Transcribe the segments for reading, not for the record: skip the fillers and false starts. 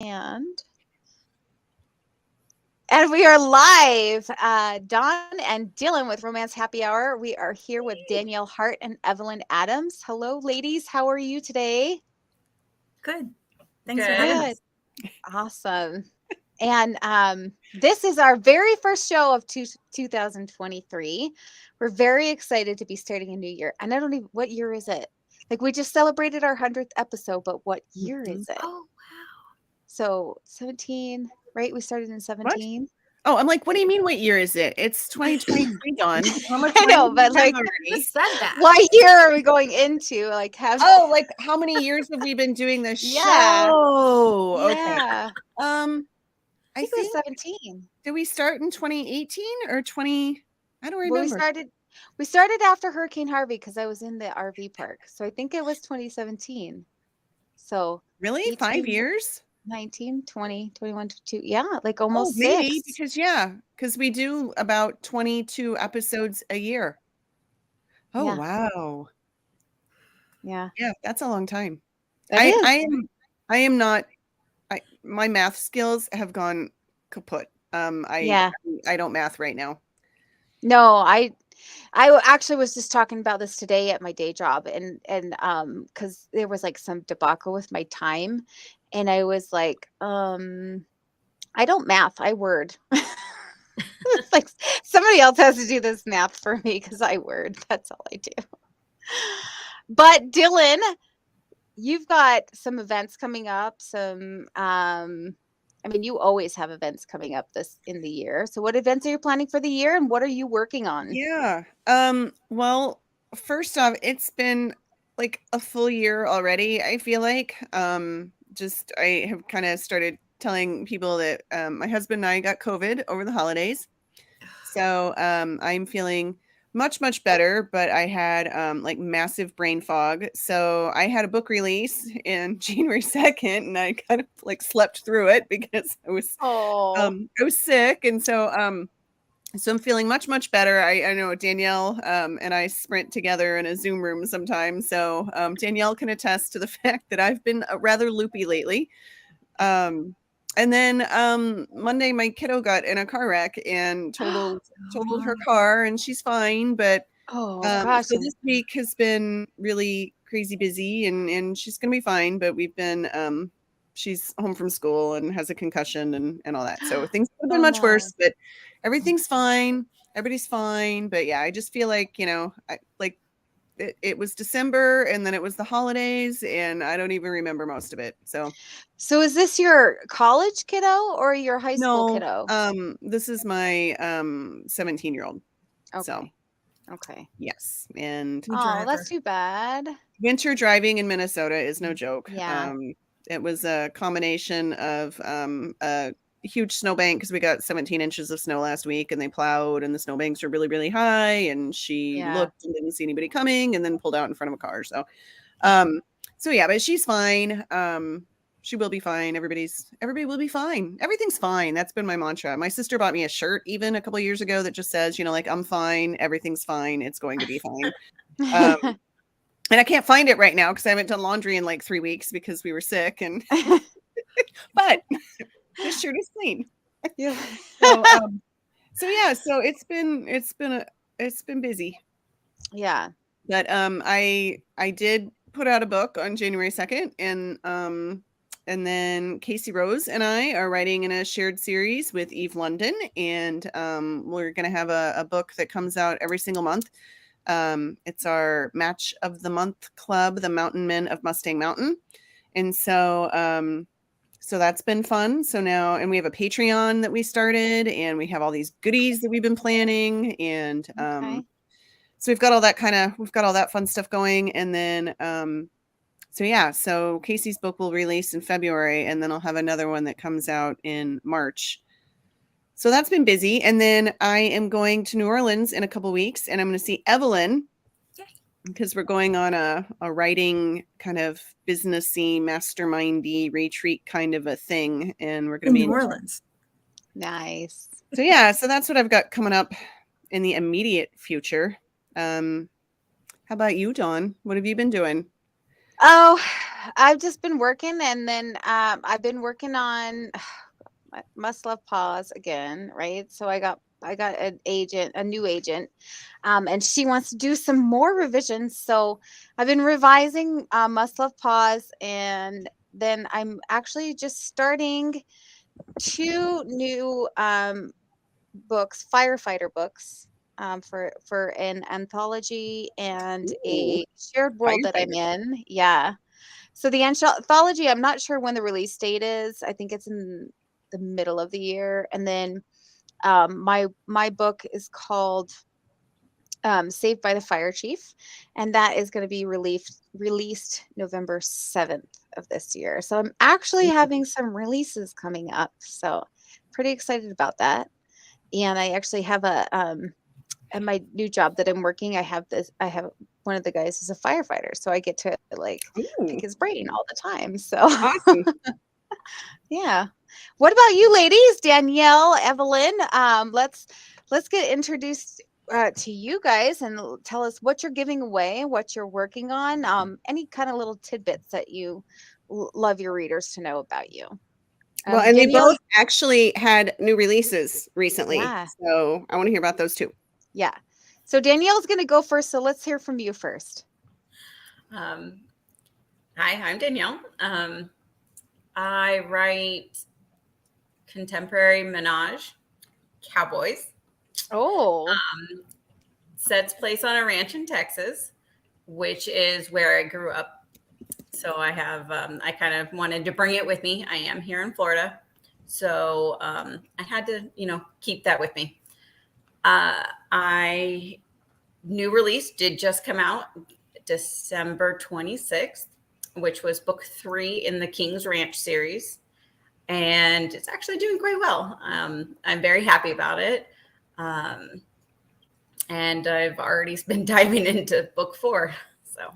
And we are live. Dawn and Dylan with Romance Happy Hour. We are here with Danielle Hart and Evelyn Adams. Hello, ladies. How are you today? Good. Thanks for having us. Awesome. And this is our very first show of 2023. We're very excited to be starting a new year. And I don't even, what year is it? Like we just celebrated our 100th episode, but what year is it? Oh, wow. So 17, right? We started in 17. What? Oh, I'm like, what do you mean? What year is it? It's 2023, Dawn. How much I know, time but do we have like, already? Said that. what year are we going into? Like, have Oh, like how many years have we been doing this Yeah. show? Okay. yeah, I it was think 17. did we start in 2018 or 20? I don't Well, remember. we started after Hurricane Harvey because I was in the RV park. So I think it was 2017. So Really? 5 18, years? 19, 20, 21, 22. Yeah, like Oh, almost maybe 6. because we do about 22 episodes a year. Oh, Yeah. wow. Yeah. Yeah, that's a long time. That is. I am not my math skills have gone kaput. Yeah. I don't math right now. No, I actually was just talking about this today at my day job and because there was like some debacle with my time and I was like, I don't math, I word. It's like somebody else has to do this math for me because I word. That's all I do. But Dylan, you've got some events coming up, I mean, you always have events coming up this in the year. So what events are you planning for the year and what are you working on? Yeah. Well, first off, it's been like a full year already, I feel like. Just I have kind of started telling people that my husband and I got COVID over the holidays. So I'm feeling much better, but I had like massive brain fog. So I had a book release in January 2nd and I kind of like slept through it because Oh, I was sick. And so I'm feeling much better. I know Danielle and I sprint together in a Zoom room sometimes. So Danielle can attest to the fact that I've been rather loopy lately. And then Monday, my kiddo got in a car wreck and totaled her car, and she's fine. But oh gosh. so this week has been really crazy busy, and she's gonna be fine. But we've been she's home from school and has a concussion and all that. So things could have been Oh, much no. worse, but everything's fine. Everybody's fine. But yeah, I just feel like it was December and then it was the holidays and I don't even remember most of it. So is this your college kiddo or your high school kiddo? this is my 17-year-old. Okay. So Okay. yes. And Oh, that's too bad. winter driving in Minnesota is no joke. Yeah. It was a combination of a huge snowbank because we got 17 inches of snow last week and they plowed and the snowbanks are really high and she Yeah. looked and didn't see anybody coming and then pulled out in front of a car. So yeah, but she's fine. She will be fine. Everybody will be fine. Everything's fine. That's been my mantra. My sister bought me a shirt even a couple of years ago that just says, like, I'm fine. Everything's fine. It's going to be fine. And I can't find it right now because I haven't done laundry in like 3 weeks because we were sick. And but this shirt is clean. Yeah. So yeah, so it's been busy. Yeah. But I did put out a book on January 2nd, and then Casey Rose and I are writing in a shared series with Eve London, and we're gonna have a book that comes out every single month. It's our Match of the Month Club, the Mountain Men of Mustang Mountain. And so that's been fun. So now, and we have a Patreon that we started and we have all these goodies that we've been planning. And so we've got all that fun stuff going. And then, so Casey's book will release in February and then I'll have another one that comes out in March. So that's been busy. And then I am going to New Orleans in a couple weeks and I'm going to see Evelyn because we're going on a writing kind of businessy, mastermindy retreat kind of a thing. And we're going to be in New Orleans. Nice. So yeah, so that's what I've got coming up in the immediate future. How about you, Dawn? What have you been doing? Oh, I've just been working, and then I've been working on Must Love Pause again, right? So I got an agent, a new agent, and she wants to do some more revisions. So I've been revising Must Love Pause, and then I'm actually just starting two new books, firefighter books, for an anthology and Ooh, a shared world that I'm firefighter. in. Yeah. So the anthology, I'm not sure when the release date is. I think it's in the middle of the year. And then my book is called Saved by the Fire Chief, and that is going to be released November 7th of this year. So I'm actually having some releases coming up. So pretty excited about that. And I actually have at my new job that I'm working, I have one of the guys is a firefighter, so I get to like pick Ooh, his brain all the time. So awesome. yeah. What about you ladies? Danielle, Evelyn, let's get introduced to you guys and tell us what you're giving away, what you're working on, any kind of little tidbits that you love your readers to know about you. Well, and they Danielle, both actually had new releases recently. yeah, So I want to hear about those too. yeah. So Danielle's going to go first, so let's hear from you first. Hi, I'm Danielle. I write contemporary menage, cowboys. Oh, Sets place on a ranch in Texas, which is where I grew up. So I have, I kind of wanted to bring it with me. I am here in Florida. So I had to, keep that with me. I New release did just come out December 26th, which was book 3 in the King's Ranch series. And it's actually doing quite well. I'm very happy about it. And I've already been diving into book 4. So,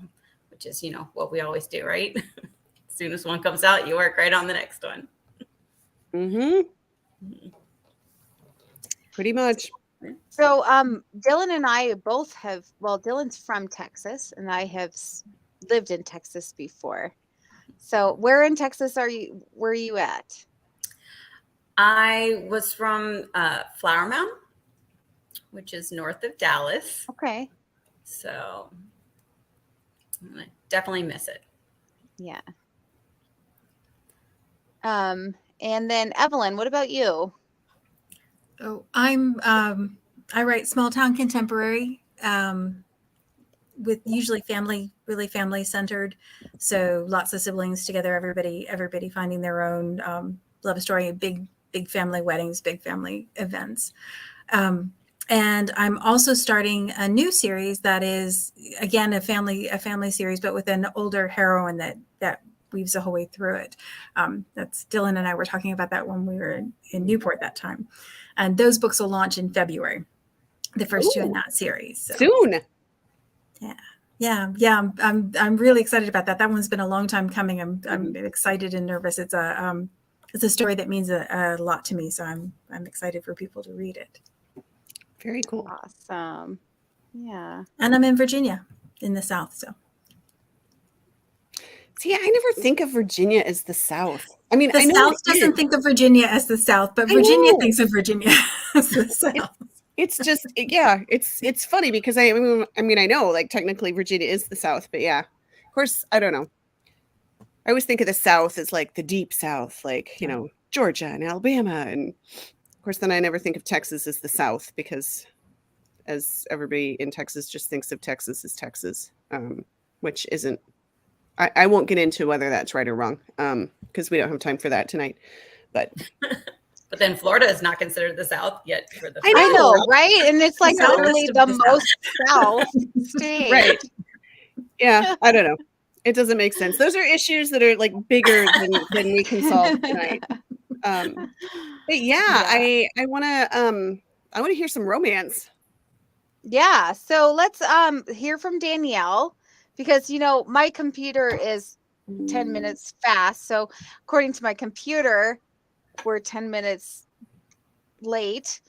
which is, what we always do, right? As soon as one comes out, you work right on the next one. Mm-hmm. Pretty much. so Dylan and I both have. Well, Dylan's from Texas, and I have lived in Texas before. So, where in Texas were you at? I was from Flower Mound, which is north of Dallas. Okay. So I definitely miss it. Yeah. And then Evelyn, what about you? Oh, I write small town contemporary, with usually really family centered. So lots of siblings together, everybody finding their own love story, big family weddings, big family events. And I'm also starting a new series that is again a family series, but with an older heroine that weaves the whole way through it. That's Dylan and I were talking about that when we were in Newport that time, and those books will launch in February, the first two in that series. So. Soon. Yeah. I'm really excited about that. That one's been a long time coming. I'm excited and nervous. It's a story that means a lot to me. So I'm excited for people to read it. Very cool. Awesome. Yeah. And I'm in Virginia, in the South. So. See, I never think of Virginia as the South. I mean, the I know South doesn't think of Virginia as the South, but Virginia thinks of Virginia as the South. It's just, yeah, it's funny because I mean, I know like technically Virginia is the South, but yeah, of course, I don't know. I always think of the South as like the deep South, like, Georgia and Alabama. And of course, then I never think of Texas as the South because as everybody in Texas just thinks of Texas as Texas, which isn't, I won't get into whether that's right or wrong because we don't have time for that tonight. But then Florida is not considered the South yet. I know, right? And it's like Southwest literally of the the most South state. Right. Yeah, I don't know. It doesn't make sense. Those are issues that are like bigger than we can solve tonight. But yeah. I want to hear some romance. Yeah. So let's hear from Danielle because my computer is 10 minutes fast. So according to my computer, we're 10 minutes late.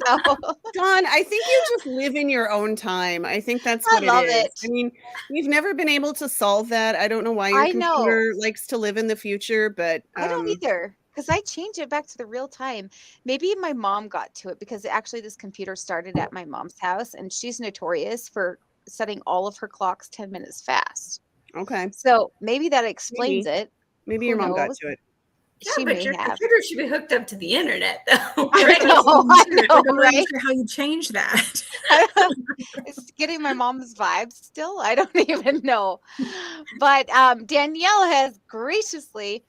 know. Dawn, I think you just live in your own time. I think that's I what it love is. it. I mean, we've never been able to solve that. I don't know why your I know. computer likes to live in the future, but I don't either, because I change it back to the real time. Maybe my mom got to it because actually this computer started at my mom's house, and she's notorious for setting all of her clocks 10 minutes fast. okay. So maybe that explains Maybe. it. Maybe Who your mom got knows? to it. Yeah, She but may your have. computer should be hooked up to the internet, though. I Right? know, I know, Like, I'm not even right? sure how you change that. It's getting my mom's vibes still. I don't even know. But Danielle has graciously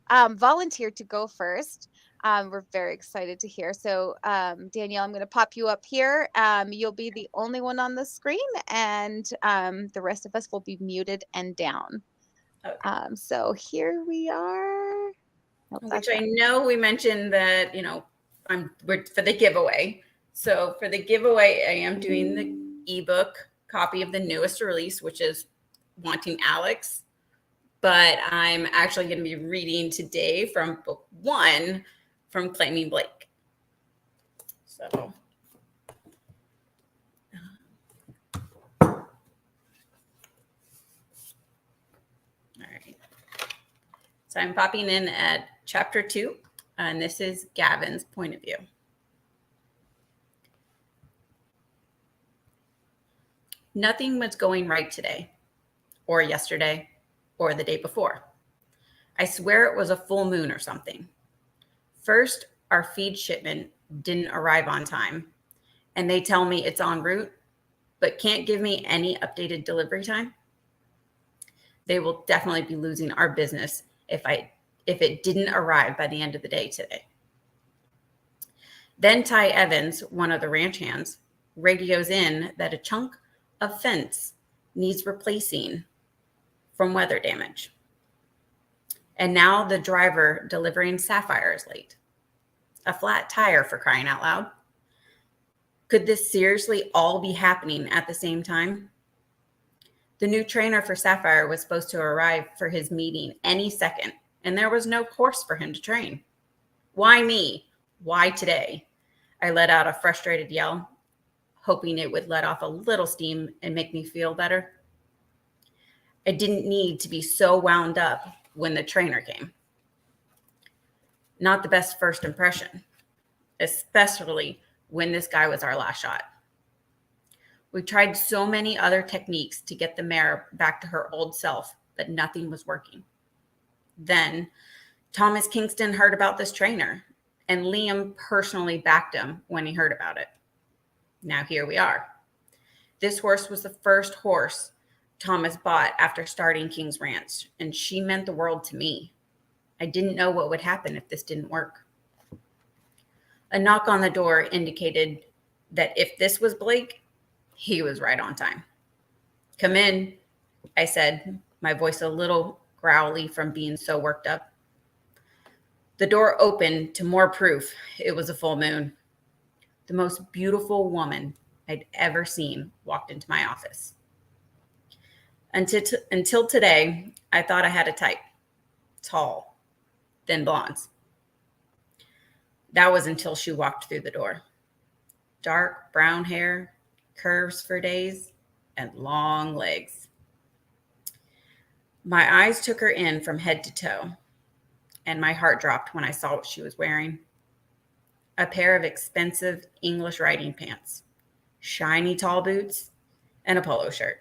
volunteered to go first. We're very excited to hear. So, Danielle, I'm going to pop you up here. You'll be the only one on the screen, and the rest of us will be muted and down. Okay. So here we are. Nope, Which that's I know we mentioned that, we're for the giveaway. So for the giveaway, I am doing the ebook copy of the newest release, which is Wanting Alex. But I'm actually going to be reading today from book 1 from Claiming Blake. So all right. So I'm popping in at chapter 2, and this is Gavin's point of view. Nothing was going right today, or yesterday, or the day before. I swear it was a full moon or something. First, our feed shipment didn't arrive on time, and they tell me it's en route, but can't give me any updated delivery time. They will definitely be losing our business if it didn't arrive by the end of the day today. Then Ty Evans, one of the ranch hands, radios in that a chunk of fence needs replacing from weather damage. And now the driver delivering Sapphire is late. A flat tire, for crying out loud. Could this seriously all be happening at the same time? The new trainer for Sapphire was supposed to arrive for his meeting any second, and there was no course for him to train. Why me? Why today? I let out a frustrated yell, hoping it would let off a little steam and make me feel better. I didn't need to be so wound up when the trainer came. Not the best first impression, especially when this guy was our last shot. We tried so many other techniques to get the mare back to her old self, but nothing was working. Then Thomas Kingston heard about this trainer, and Liam personally backed him when he heard about it. Now here we are. This horse was the first horse Thomas bought after starting King's Ranch, and she meant the world to me. I didn't know what would happen if this didn't work. A knock on the door indicated that if this was Blake, he was right on time. Come in, I said, my voice a little growly from being so worked up. The door opened to more proof it was a full moon. The most beautiful woman I'd ever seen walked into my office. Until today, I thought I had a type. Tall, thin blondes. That was until she walked through the door. Dark brown hair, curves for days, and long legs. My eyes took her in from head to toe, and my heart dropped when I saw what she was wearing. A pair of expensive English riding pants, shiny tall boots, and a polo shirt.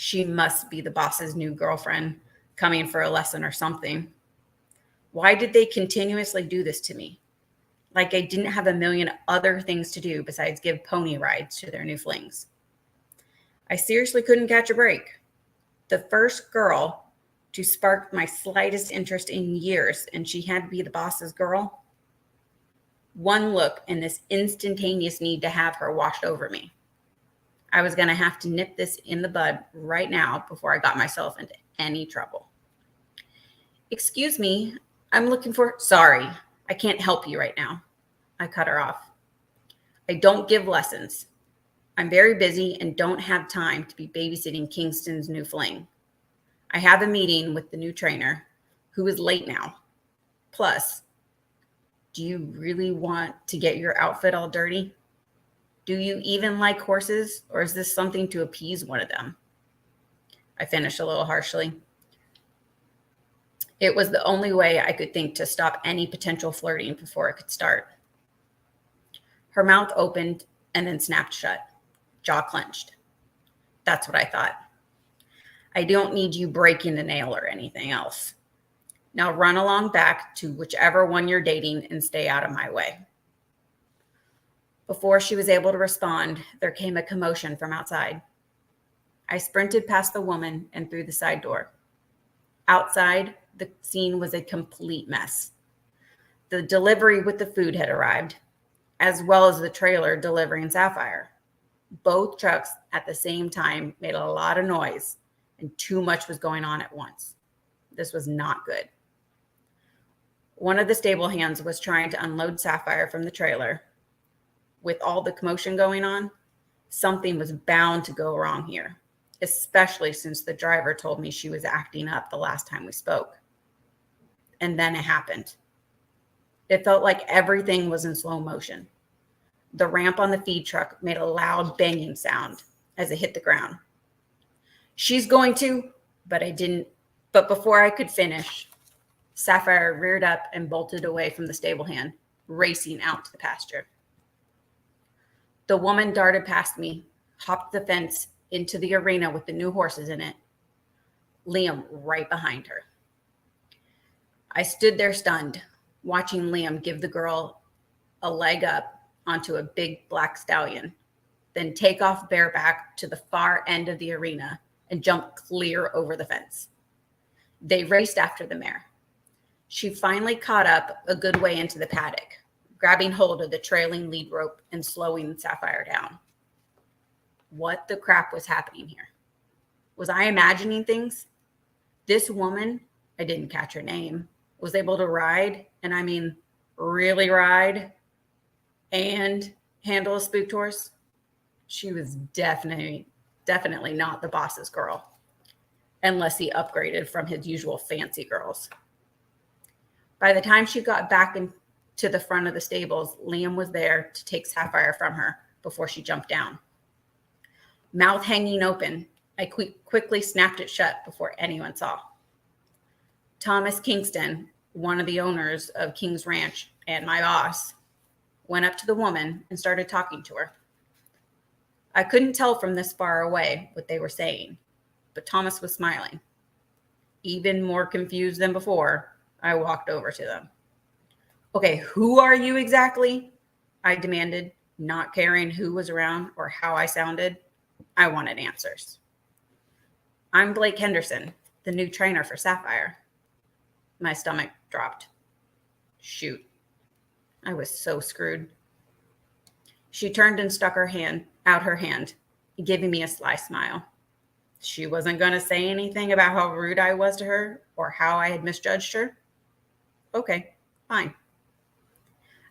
She must be the boss's new girlfriend, coming for a lesson or something. Why did they continuously do this to me? Like I didn't have a million other things to do besides give pony rides to their new flings. I seriously couldn't catch a break. The first girl to spark my slightest interest in years, and she had to be the boss's girl. One look and this instantaneous need to have her washed over me. I was going to have to nip this in the bud right now before I got myself into any trouble. Excuse me, I'm looking for... Sorry, I can't help you right now. I cut her off. I don't give lessons. I'm very busy and don't have time to be babysitting Kingston's new fling. I have a meeting with the new trainer, who is late now. Plus, Do you really want to get your outfit all dirty? Do you even like horses, or is this something to appease one of them? I finished a little harshly. It was the only way I could think to stop any potential flirting before it could start. Her mouth opened and then snapped shut, jaw clenched. That's what I thought. I don't need you breaking the nail or anything else. Now run along back to whichever one you're dating and stay out of my way. Before she was able to respond, there came a commotion from outside. I sprinted past the woman and through the side door. Outside, the scene was a complete mess. The delivery with the food had arrived, as well as the trailer delivering Sapphire. Both trucks at the same time made a lot of noise, and too much was going on at once. This was not good. One of the stable hands was trying to unload Sapphire from the trailer. With all the commotion going on, something was bound to go wrong here, especially since the driver told me she was acting up the last time we spoke. And then it happened. It felt like everything was in slow motion. The ramp on the feed truck made a loud banging sound as it hit the ground. She's going to, but before I could finish, Sapphire reared up and bolted away from the stable hand, racing out to the pasture. The woman darted past me, hopped the fence into the arena with the new horses in it, Liam right behind her. I stood there stunned, watching Liam give the girl a leg up onto a big black stallion, then take off bareback to the far end of the arena and jump clear over the fence. They raced after the mare. She finally caught up a good way into the paddock, grabbing hold of the trailing lead rope and slowing Sapphire down. What the crap was happening here? Was I imagining things? This woman, I didn't catch her name, was able to ride, and I mean really ride, and handle a spooked horse. She was definitely not the boss's girl, unless he upgraded from his usual fancy girls. By the time she got back into the front of the stables, Liam was there to take Sapphire from her before she jumped down. Mouth hanging open, I quickly snapped it shut before anyone saw. Thomas Kingston, one of the owners of King's Ranch and my boss, went up to the woman and started talking to her. I couldn't tell from this far away what they were saying, but Thomas was smiling. Even more confused than before, I walked over to them. Okay, who are you exactly? I demanded, not caring who was around or how I sounded. I wanted answers. I'm Blake Henderson, the new trainer for Sapphire. My stomach dropped. Shoot. I was so screwed. She turned and stuck out her hand, giving me a sly smile. She wasn't going to say anything about how rude I was to her or how I had misjudged her. Okay, fine.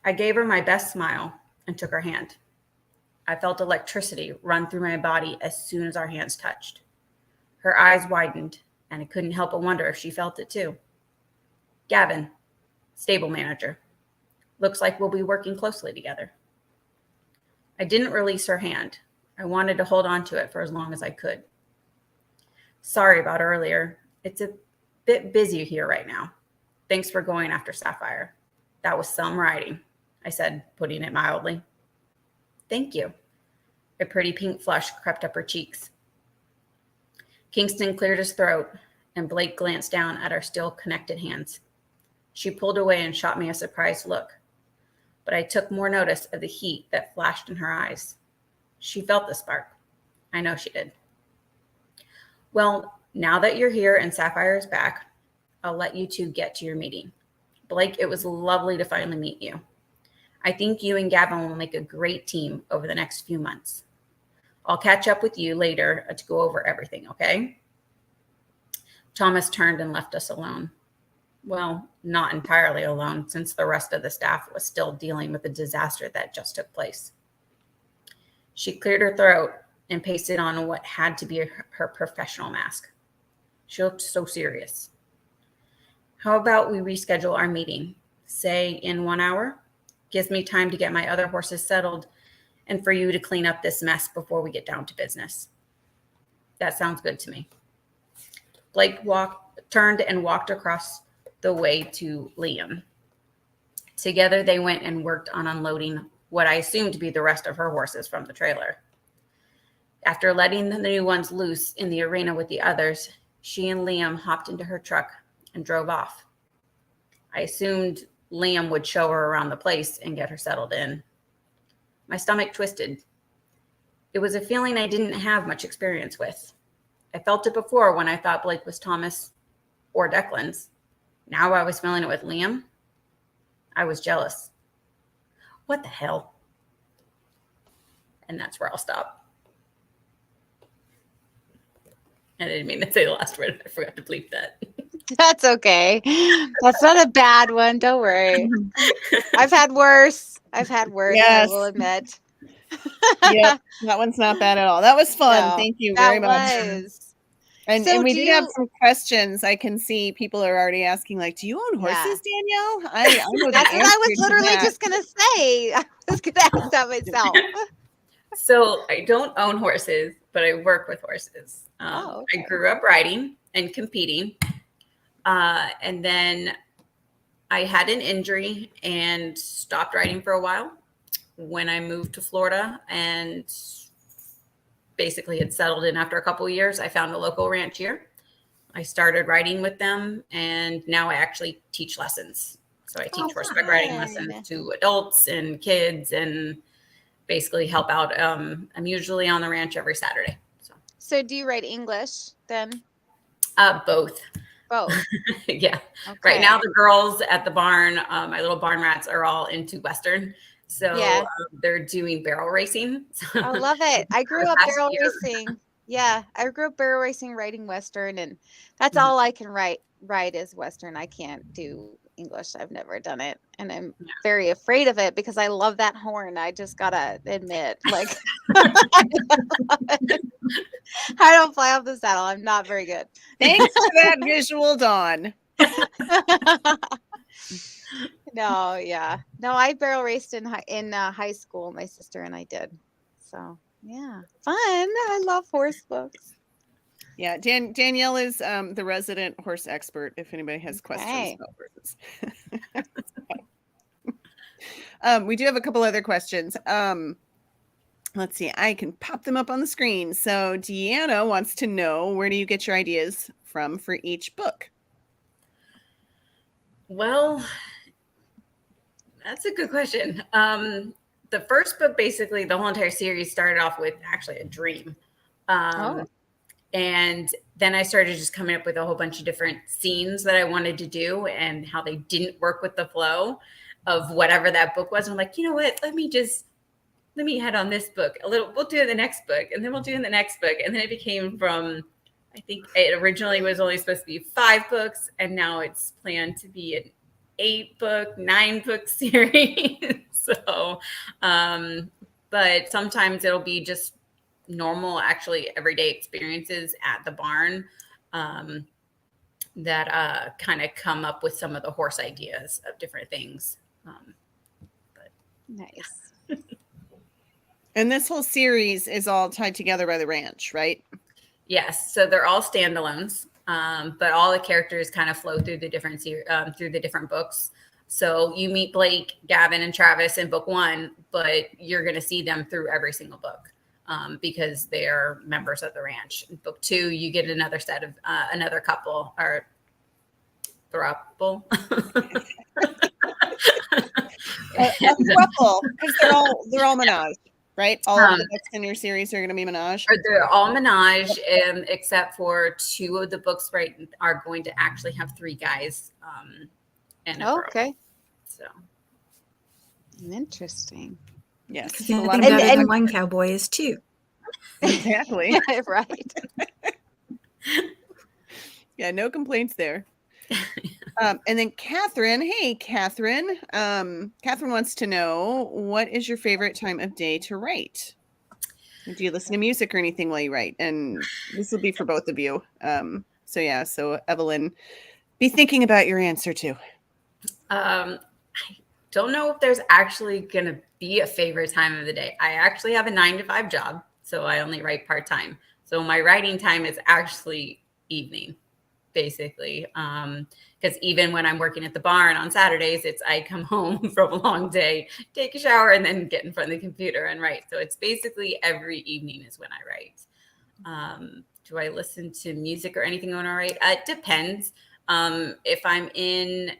I gave her my best smile and took her hand. I felt electricity run through my body as soon as our hands touched. Her eyes widened, and I couldn't help but wonder if she felt it too. Gavin, stable manager. Looks like we'll be working closely together. I didn't release her hand. I wanted to hold on to it for as long as I could. Sorry about earlier. It's a bit busy here right now. Thanks for going after Sapphire. That was some riding, I said, putting it mildly. Thank you. A pretty pink flush crept up her cheeks. Kingston cleared his throat, and Blake glanced down at our still connected hands. She pulled away and shot me a surprised look, but I took more notice of the heat that flashed in her eyes. She felt the spark. I know she did. Well, now that you're here and Sapphire is back, I'll let you two get to your meeting. Blake, it was lovely to finally meet you. I think you and Gavin will make a great team over the next few months. I'll catch up with you later to go over everything, okay? Thomas turned and left us alone. Well, not entirely alone, since the rest of the staff was still dealing with the disaster that just took place. She cleared her throat and pasted on what had to be her professional mask. She looked so serious. How about we reschedule our meeting? say in 1 hour. Gives me time to get my other horses settled and for you to clean up this mess before we get down to business. That sounds good to me. Blake turned and walked across the way to Liam. Together, they went and worked on unloading what I assumed to be the rest of her horses from the trailer. After letting the new ones loose in the arena with the others, she and Liam hopped into her truck and drove off. I assumed Liam would show her around the place and get her settled in. My stomach twisted. It was a feeling I didn't have much experience with. I felt it before when I thought Blake was Thomas or Declan's. Now I was feeling it with Liam. I was jealous. What the hell? And that's where I'll stop. I didn't mean to say the last word. I forgot to bleep that. That's okay. That's not a bad one. Don't worry. I've had worse. Yes. I will admit. Yep, that one's not bad at all. That was fun. No, Thank you very much. was. And So we do did have you- some questions. I can see people are already asking, like, do you own horses, Danielle? I know the That's what I answer was to literally that. just gonna say. I was gonna ask that myself. So I don't own horses, but I work with horses. Okay. I grew up riding and competing. And then I had an injury and stopped riding for a while when I moved to Florida and basically had settled in after a couple of years. I found a local ranch here. I started riding with them, and now I actually teach lessons. So I teach horseback riding fun. lessons to adults and kids and basically help out. I'm usually on the ranch every Saturday. So do you write English then? Both. Both. Yeah. Okay. Right now, the girls at the barn, my little barn rats, are all into Western. So Yeah. they're doing barrel racing. I love it. I grew up Last barrel year. racing. Yeah, I grew up barrel racing, riding Western, and that's Mhm. all I can ride is Western. I can't do English. I've never done it, and I'm very afraid of it because I love that horn. I just gotta admit, like, I don't fly off the saddle. I'm not very good. Thanks for that visual, Dawn. No, yeah, no. I barrel raced in high school. My sister and I did. So yeah, fun. I love horse books. Yeah, Danielle is the resident horse expert. If anybody has questions Okay. about horses, we do have a couple other questions. Let's see, I can pop them up on the screen. So Deanna wants to know, where do you get your ideas from for each book? Well, that's a good question. The first book, basically, the whole entire series started off with actually a dream. And then I started just coming up with a whole bunch of different scenes that I wanted to do and how they didn't work with the flow of whatever that book was. And I'm like, you know what? Let me head on this book a little. We'll do the next book, and then we'll do the next book. And then it became from, I think it originally was only supposed to be 5 books, and now it's planned to be an 8-book, 9-book series. So, but sometimes it'll be just normal, actually everyday experiences at the barn that kind of come up with some of the horse ideas of different things. Nice. And this whole series is all tied together by the ranch, right? Yes, so they're all standalones, but all the characters kind of flow through the different books. So you meet Blake, Gavin, and Travis in book 1, but you're going to see them through every single book because they're members of the ranch. In book 2, you get another set of another couple or throuple. A throuple, because they're all menage, right? All of the books in your series are going to be menage. They're all menage, except for 2 of the books. Right, are going to actually have 3 guys and a girl. Okay. So interesting. Yes, Yeah, a I lot think of better and- than one cowboy is 2. exactly. Right. Yeah, no complaints there. And then Catherine, hey Catherine. Catherine wants to know, what is your favorite time of day to write? Do you listen to music or anything while you write? And this will be for both of you. So Evelyn, be thinking about your answer too. don't know if there's actually going to be a favorite time of the day. I actually have a 9 to 5 job, so I only write part-time. So my writing time is actually evening, basically. Because even when I'm working at the barn on Saturdays, I come home from a long day, take a shower, and then get in front of the computer and write. So it's basically every evening is when I write. Do I listen to music or anything when I write? It depends. If I'm in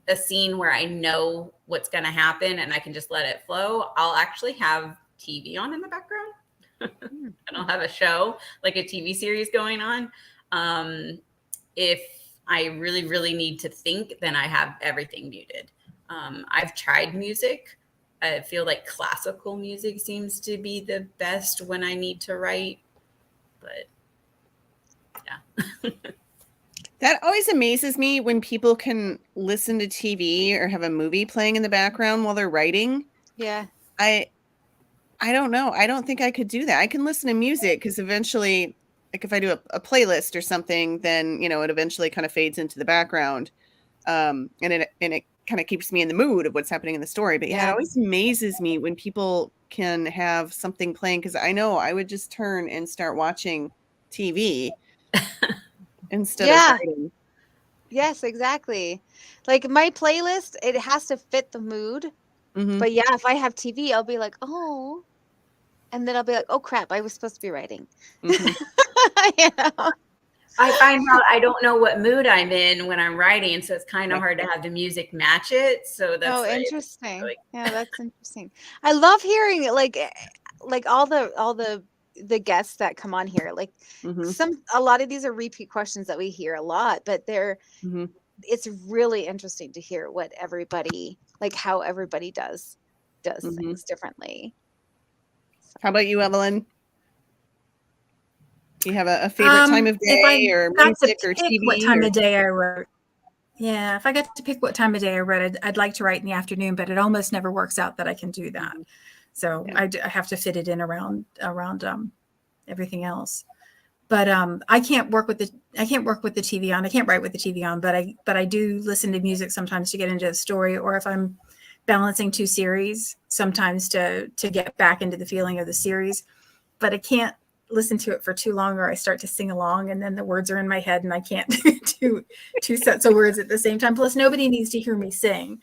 a scene where I know what's going to happen and I can just let it flow, I'll actually have TV on in the background. And I'll have a show, like a TV series going on. If I really, really need to think, then I have everything muted. I've tried music. I feel like classical music seems to be the best when I need to write, but yeah. That always amazes me when people can listen to TV or have a movie playing in the background while they're writing. Yeah. I don't know. I don't think I could do that. I can listen to music because eventually, like if I do a playlist or something, then it eventually kind of fades into the background, and it kind of keeps me in the mood of what's happening in the story. But yeah, it always amazes me when people can have something playing, because I know I would just turn and start watching TV instead of writing. Yes, exactly. Like my playlist, it has to fit the mood. Mm-hmm. But yeah, if I have TV, I'll be like, oh, and then I'll be like, oh crap, I was supposed to be writing. Mm-hmm. I find out I don't know what mood I'm in when I'm writing, so it's kind of hard to have the music match it. So that's interesting. Yeah, that's interesting. I love hearing it, like all the guests that come on here. Like a lot of these are repeat questions that we hear a lot, but it's really interesting to hear what everybody, like how everybody does things differently. So. How about you, Evelyn? Do you have a favorite time of day or music or TV? What time of day I wrote? Yeah, if I got to pick what time of day I wrote, I'd like to write in the afternoon, but it almost never works out that I can do that. So I have to fit it in around everything else. But I can't work with the TV on. I can't write with the TV on, but I do listen to music sometimes to get into the story, or if I'm balancing 2 series, sometimes to get back into the feeling of the series. But I can't listen to it for too long, or I start to sing along and then the words are in my head and I can't do 2 sets of words at the same time. Plus nobody needs to hear me sing.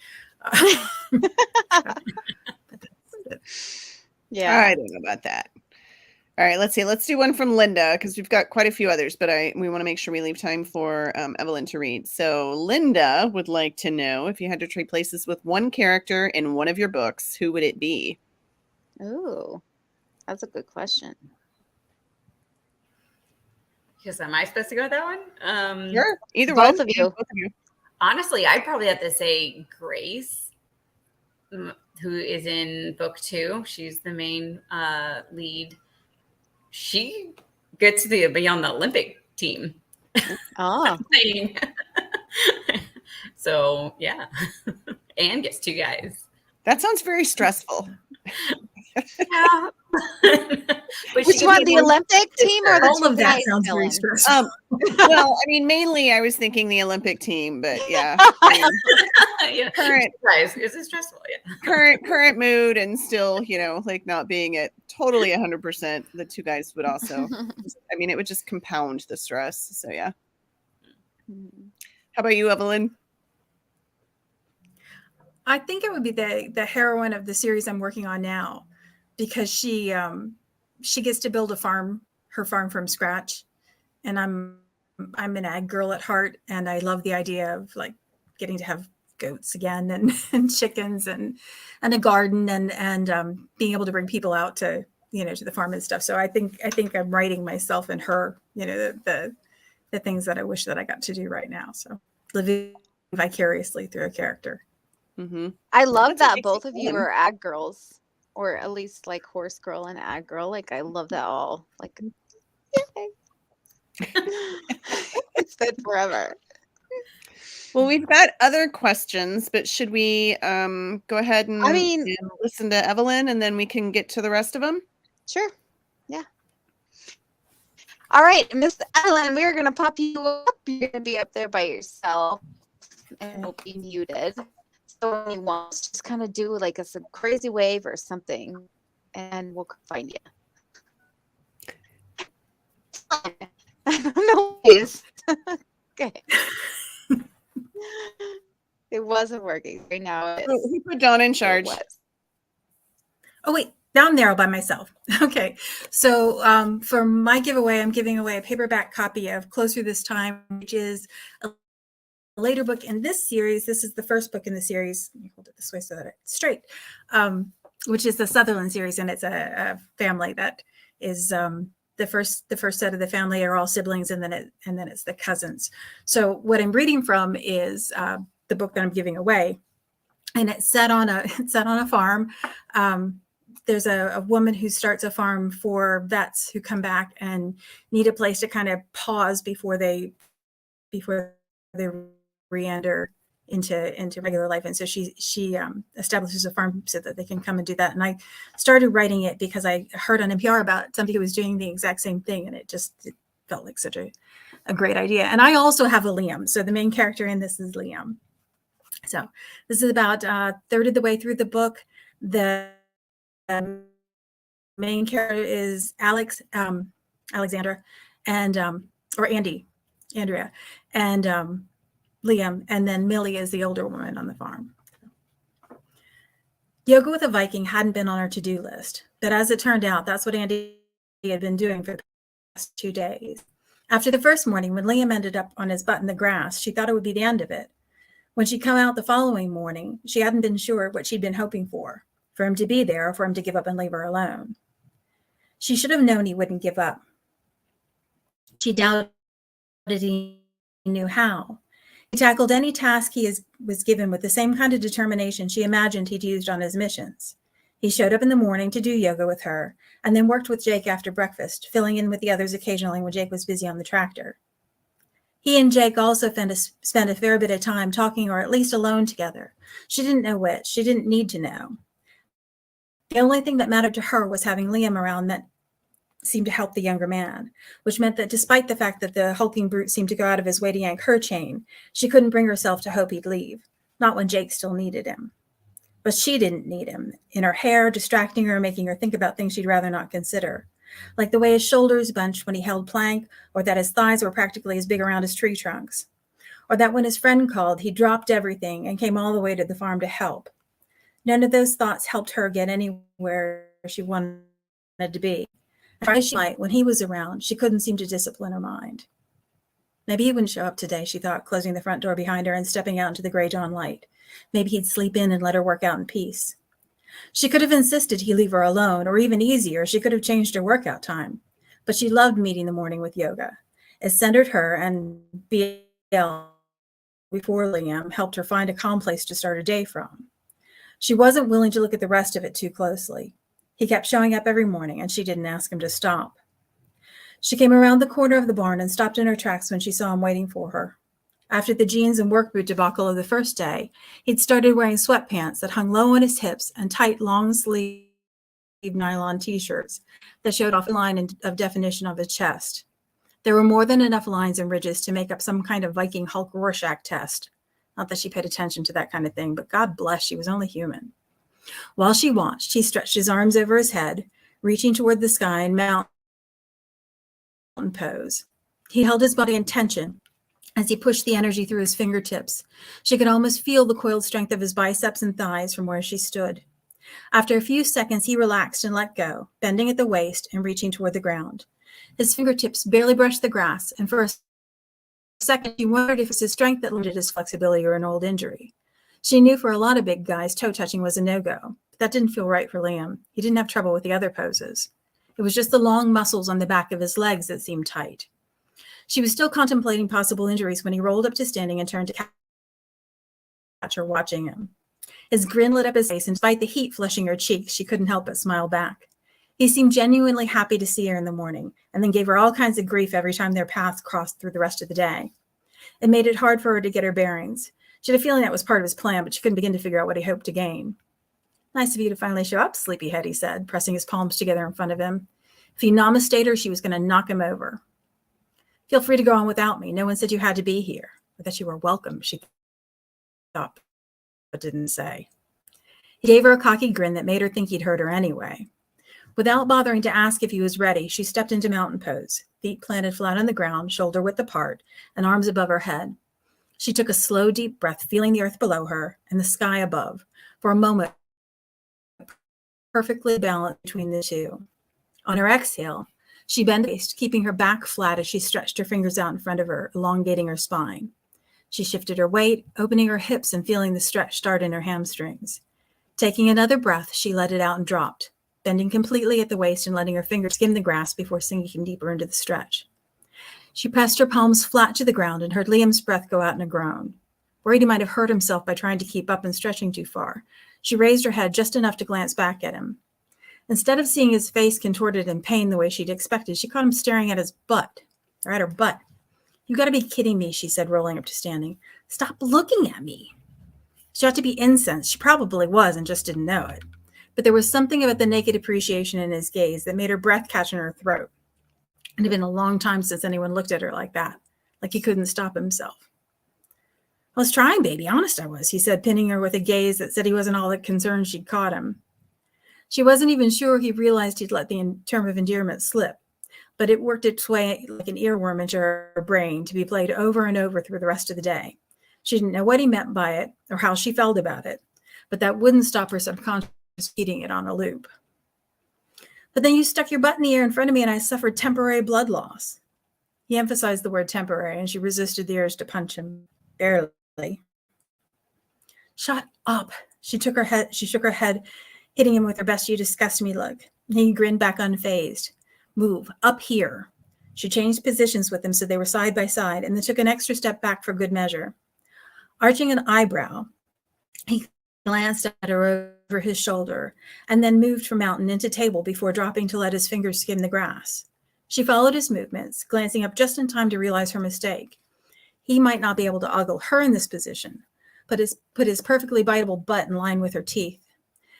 Yeah, I don't know about that. All right, let's see. Let's do one from Linda, because we've got quite a few others, but we want to make sure we leave time for Evelyn to read. So Linda would like to know, if you had to trade places with one character in one of your books, who would it be? Ooh, that's a good question. Because am I supposed to go with that one? Sure, either both one. Of you. Both of you. Honestly, I'd probably have to say Grace, who is in book 2. She's the main lead. She gets to be on the Olympic team. Oh. So, yeah. And gets 2 guys. That sounds very stressful. Yeah. Which one, the Olympic team or the all of that sounds very stressful. Well, I mean, mainly I was thinking the Olympic team, but yeah. Current guys, is it stressful? Yeah. Current mood, and still, like not being at totally 100%. The 2 guys would also. I mean, it would just compound the stress. So yeah. How about you, Evelyn? I think it would be the heroine of the series I'm working on now, because she gets to build her farm from scratch, and I'm an ag girl at heart, and I love the idea of like getting to have goats again and chickens and a garden and being able to bring people out to to the farm and stuff. So I think I'm writing myself and her, the things that I wish that I got to do right now. So living vicariously through a character. Mm-hmm. I love that both of you are ag girls, or at least like horse girl and ag girl. Like I love that all. Like, yay. It's been forever. Well, we've got other questions, but should we go ahead and listen to Evelyn, and then we can get to the rest of them? Sure. Yeah. All right, Miss Evelyn, we're gonna pop you up. You're gonna be up there by yourself and will be muted. so many wants, just kind of do like some crazy wave or something, and we'll find you. I don't know what it is. Okay. It wasn't working. Right now it is. Who put Dawn in It charge? was. Oh, wait, down there all by myself. Okay. So for my giveaway, I'm giving away a paperback copy of Closer This Time, which is a later book in this series. This is the first book in the series. Let me hold it this way so that it's straight, which is the Sutherland series. And it's a family that is the first set of the family are all siblings, and then it's the cousins. So what I'm reading from is the book that I'm giving away. And it's set on a farm. There's a woman who starts a farm for vets who come back and need a place to kind of pause before they re-enter into regular life. And so she establishes a farm so that they can come and do that. And I started writing it because I heard on NPR about somebody who was doing the exact same thing, and it felt like such a great idea. And I also have a Liam. So the main character in this is Liam. So this is about third of the way through the book. The main character is Alexandra, and or Andrea, and Liam, and then Millie is the older woman on the farm. Yoga with a Viking hadn't been on her to-do list, but as it turned out, that's what Andy had been doing for the past 2 days. After the first morning, when Liam ended up on his butt in the grass, she thought it would be the end of it. When she'd come out the following morning, she hadn't been sure what she'd been hoping for him to be there or for him to give up and leave her alone. She should have known he wouldn't give up. She doubted he knew how. He tackled any task he was given with the same kind of determination she imagined he'd used on his missions. He showed up in the morning to do yoga with her, and then worked with Jake after breakfast, filling in with the others occasionally when Jake was busy on the tractor. He and Jake also spent a fair bit of time talking, or at least alone together. She didn't know which. She didn't need to know. The only thing that mattered to her was having Liam around that seemed to help the younger man, which meant that despite the fact that the hulking brute seemed to go out of his way to yank her chain, she couldn't bring herself to hope he'd leave, not when Jake still needed him. But she didn't need him, in her hair, distracting her, making her think about things she'd rather not consider, like the way his shoulders bunched when he held plank, or that his thighs were practically as big around his tree trunks, or that when his friend called, he dropped everything and came all the way to the farm to help. None of those thoughts helped her get anywhere she wanted to be. Try as she might, when he was around, she couldn't seem to discipline her mind. Maybe he wouldn't show up today, she thought, closing the front door behind her and stepping out into the gray dawn light. Maybe he'd sleep in and let her work out in peace. She could have insisted he leave her alone, or even easier, she could have changed her workout time. But she loved meeting the morning with yoga. It centered her, and BL before Liam helped her find a calm place to start her day from. She wasn't willing to look at the rest of it too closely. He kept showing up every morning, and she didn't ask him to stop. She came around the corner of the barn and stopped in her tracks when she saw him waiting for her. After the jeans and work boot debacle of the first day, he'd started wearing sweatpants that hung low on his hips and tight, long-sleeve nylon T-shirts that showed off a line of definition of his chest. There were more than enough lines and ridges to make up some kind of Viking Hulk Rorschach test. Not that she paid attention to that kind of thing, but God bless, she was only human. While she watched, he stretched his arms over his head, reaching toward the sky in mountain pose. He held his body in tension as he pushed the energy through his fingertips. She could almost feel the coiled strength of his biceps and thighs from where she stood. After a few seconds, he relaxed and let go, bending at the waist and reaching toward the ground. His fingertips barely brushed the grass, and for a second, she wondered if it was his strength that limited his flexibility or an old injury. She knew for a lot of big guys, toe touching was a no-go, but that didn't feel right for Liam. He didn't have trouble with the other poses. It was just the long muscles on the back of his legs that seemed tight. She was still contemplating possible injuries when he rolled up to standing and turned to catch her watching him. His grin lit up his face, and despite the heat flushing her cheeks, she couldn't help but smile back. He seemed genuinely happy to see her in the morning, and then gave her all kinds of grief every time their paths crossed through the rest of the day. It made it hard for her to get her bearings. She had a feeling that was part of his plan, but she couldn't begin to figure out what he hoped to gain. Nice of you to finally show up, sleepyhead, he said, pressing his palms together in front of him. If he namaste'd her, she was going to knock him over. Feel free to go on without me. No one said you had to be here, or that you were welcome, she thought. but didn't say. He gave her a cocky grin that made her think he'd heard her anyway. Without bothering to ask if he was ready, she stepped into mountain pose, feet planted flat on the ground, shoulder width apart, and arms above her head. She took a slow, deep breath, feeling the earth below her and the sky above. For a moment, perfectly balanced between the two. On her exhale, she bent her waist, keeping her back flat as she stretched her fingers out in front of her, elongating her spine. She shifted her weight, opening her hips and feeling the stretch start in her hamstrings. Taking another breath, she let it out and dropped, bending completely at the waist and letting her fingers skim the grass before sinking deeper into the stretch. She pressed her palms flat to the ground and heard Liam's breath go out in a groan. Worried he might have hurt himself by trying to keep up and stretching too far, she raised her head just enough to glance back at him. Instead of seeing his face contorted in pain the way she'd expected, she caught him staring at his butt, or at her butt. "You got to be kidding me," she said, rolling up to standing. "Stop looking at me." She ought to be incensed. She probably was and just didn't know it. But there was something about the naked appreciation in his gaze that made her breath catch in her throat. It had been a long time since anyone looked at her like that, like he couldn't stop himself. "I was trying, baby. Honest I was," he said, pinning her with a gaze that said he wasn't all that concerned she'd caught him. She wasn't even sure he realized he'd let the term of endearment slip, but it worked its way like an earworm into her brain to be played over and over through the rest of the day. She didn't know what he meant by it or how she felt about it, but that wouldn't stop her subconscious feeding it on a loop. "But then you stuck your butt in the air in front of me and I suffered temporary blood loss." He emphasized the word temporary and she resisted the urge to punch him. Barely. "Shut up." She shook her head, hitting him with her "best you disgust me" look. He grinned back unfazed. "Move, up here." She changed positions with him so they were side by side and then took an extra step back for good measure. Arching an eyebrow, he glanced at her over his shoulder and then moved from mountain into table before dropping to let his fingers skim the grass. She followed his movements, glancing up just in time to realize her mistake. He might not be able to ogle her in this position, but put his perfectly biteable butt in line with her teeth.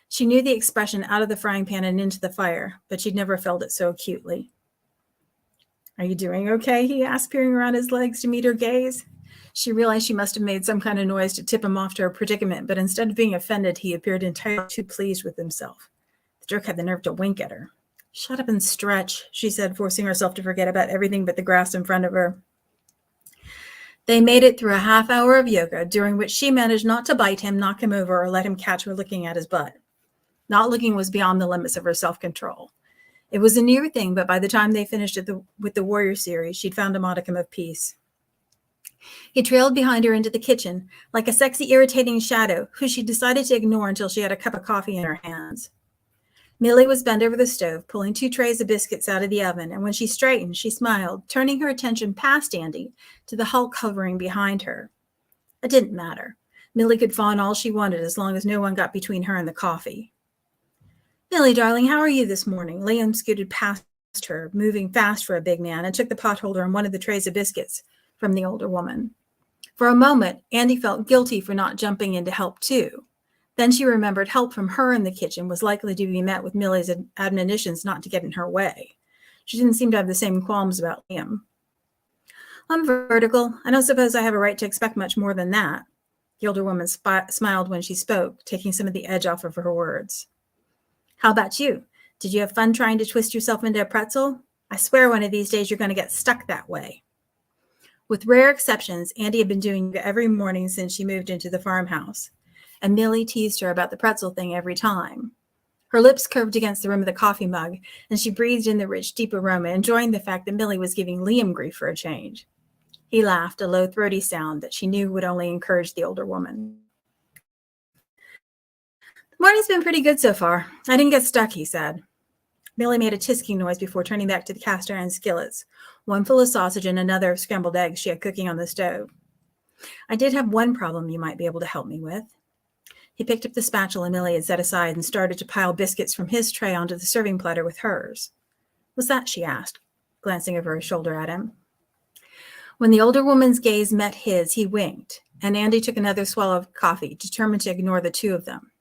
She knew the expression "out of the frying pan and into the fire," but she'd never felt it so acutely. "Are you doing okay?" he asked, peering around his legs to meet her gaze. She realized she must have made some kind of noise to tip him off to her predicament, but instead of being offended, he appeared entirely too pleased with himself. The jerk had the nerve to wink at her. "Shut up and stretch," she said, forcing herself to forget about everything but the grass in front of her. They made it through a half hour of yoga, during which she managed not to bite him, knock him over, or let him catch her looking at his butt. Not looking was beyond the limits of her self-control. It was a near thing, but by the time they finished with the Warrior series, she'd found a modicum of peace. He trailed behind her into the kitchen, like a sexy, irritating shadow who she decided to ignore until she had a cup of coffee in her hands. Millie was bent over the stove, pulling 2 trays of biscuits out of the oven, and when she straightened, she smiled, turning her attention past Andy to the Hulk hovering behind her. It didn't matter. Millie could fawn all she wanted as long as no one got between her and the coffee. "Millie, darling, how are you this morning?" Liam scooted past her, moving fast for a big man, and took the potholder and one of the trays of biscuits from the older woman. For a moment, Andy felt guilty for not jumping in to help too. Then she remembered help from her in the kitchen was likely to be met with Millie's admonitions not to get in her way. She didn't seem to have the same qualms about Liam. "I'm vertical. I don't suppose I have a right to expect much more than that." The older woman smiled when she spoke, taking some of the edge off of her words. "How about you? Did you have fun trying to twist yourself into a pretzel? I swear one of these days you're going to get stuck that way." With rare exceptions, Andy had been doing yoga every morning since she moved into the farmhouse, and Millie teased her about the pretzel thing every time. Her lips curved against the rim of the coffee mug, and she breathed in the rich, deep aroma, enjoying the fact that Millie was giving Liam grief for a change. He laughed, a low, throaty sound that she knew would only encourage the older woman. "The morning's been pretty good so far. I didn't get stuck," he said. Millie made a tisking noise before turning back to the cast iron skillets, one full of sausage and another of scrambled eggs she had cooking on the stove. "I did have one problem you might be able to help me with." He picked up the spatula Millie had set aside and started to pile biscuits from his tray onto the serving platter with hers. "What's that?" she asked, glancing over his shoulder at him. When the older woman's gaze met his, he winked, and Andy took another swallow of coffee, determined to ignore the two of them.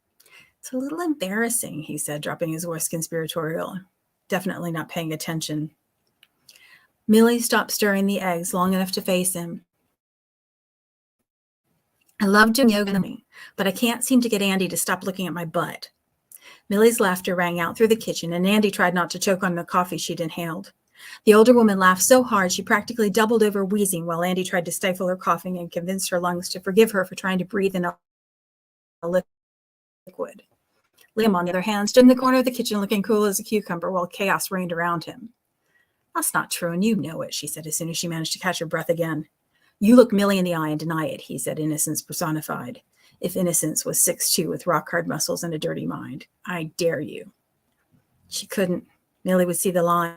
"It's a little embarrassing," he said, dropping his voice conspiratorial, definitely not paying attention. Millie stopped stirring the eggs long enough to face him. I love doing yoga, but I can't seem to get Andy to stop looking at my butt. Millie's laughter rang out through the kitchen, and Andy tried not to choke on the coffee she'd inhaled. The older woman laughed so hard she practically doubled over wheezing while Andy tried to stifle her coughing and convince her lungs to forgive her for trying to breathe in a liquid. Liam, on the other hand, stood in the corner of the kitchen looking cool as a cucumber while chaos reigned around him. That's not true, and you know it, she said as soon as she managed to catch her breath again. You look Millie in the eye and deny it, he said, innocence personified. If innocence was 6'2" with rock-hard muscles and a dirty mind. I dare you. She couldn't. Millie would see the line.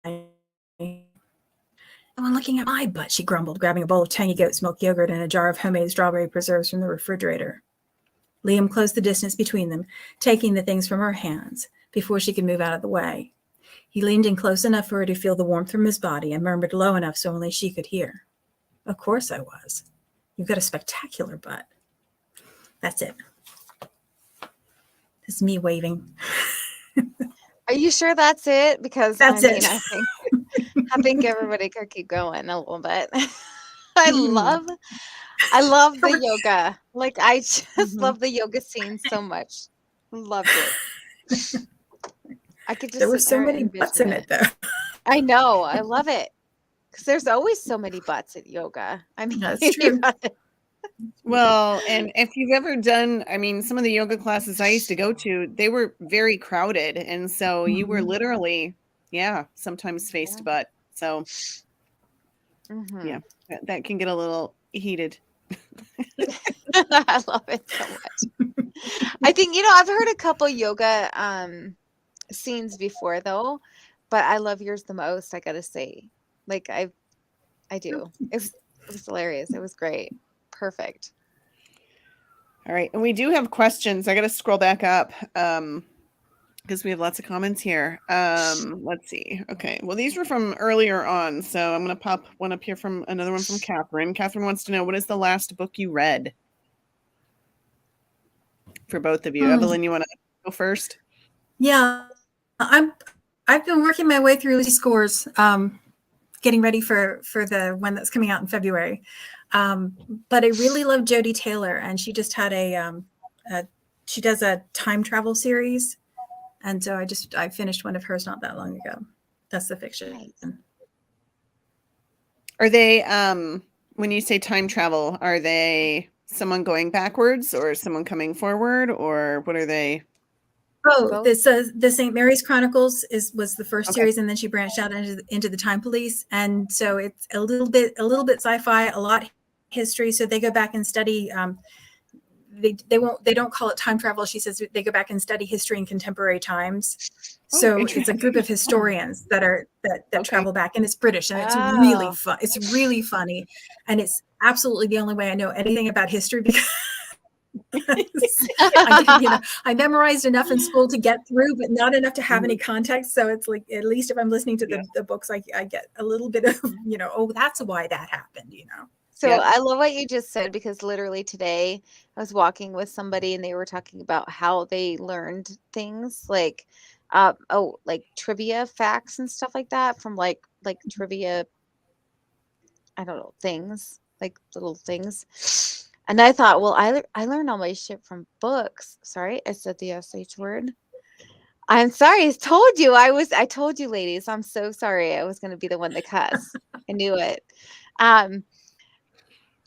Someone looking at my butt, she grumbled, grabbing a bowl of tangy goat's milk yogurt and a jar of homemade strawberry preserves from the refrigerator. Liam closed the distance between them, taking the things from her hands before she could move out of the way. He leaned in close enough for her to feel the warmth from his body and murmured low enough so only she could hear. Of course I was. You've got a spectacular butt. That's it. It's me waving. Are you sure that's it? Because That's it. I think everybody could keep going a little bit. I love the yoga. Like I just love the yoga scene so much. Loved it. I could just There were sit so there many and butts in envision it, though. I know. I love it. Because there's always so many butts at yoga. I mean, That's true. Well, and if you've ever done, I mean, some of the yoga classes I used to go to, they were very crowded. And so you were literally, sometimes face to butt. So, yeah, that can get a little heated. I love it so much. I think, I've heard a couple yoga scenes before, though, but I love yours the most, I got to say. Like, I do. It was hilarious. It was great. Perfect. All right. And we do have questions. I got to scroll back up because we have lots of comments here. Let's see. Okay. Well, these were from earlier on. So I'm going to pop one up here from another one from Catherine. Catherine wants to know, what is the last book you read? For both of you. Evelyn, you want to go first? Yeah. I've been working my way through Lucy Scores, getting ready for the one that's coming out in February. But I really love Jodi Taylor, and she just had she does a time travel series. And so I finished one of hers not that long ago. That's the fiction. Are they, when you say time travel, are they someone going backwards or someone coming forward, or what are they? Oh, the St. Mary's Chronicles was the first series, and then she branched out into the Time Police, and so it's a little bit sci-fi, a lot history. So they go back and study. They don't call it time travel. She says they go back and study history in contemporary times. So it's a group of historians that travel back, and it's British, and it's really fun. It's really funny, and it's absolutely the only way I know anything about history because. I memorized enough in school to get through, but not enough to have any context. So it's like, at least if I'm listening to the books, I get a little bit of, that's why that happened, So I love what you just said, because literally today I was walking with somebody and they were talking about how they learned things like, like trivia facts and stuff like that from like trivia, I don't know, things, like little things. And I thought, well, I learned all my shit from books. Sorry, I said the SH word. I'm sorry. I told you, ladies. I'm so sorry. I was going to be the one to cuss. I knew it.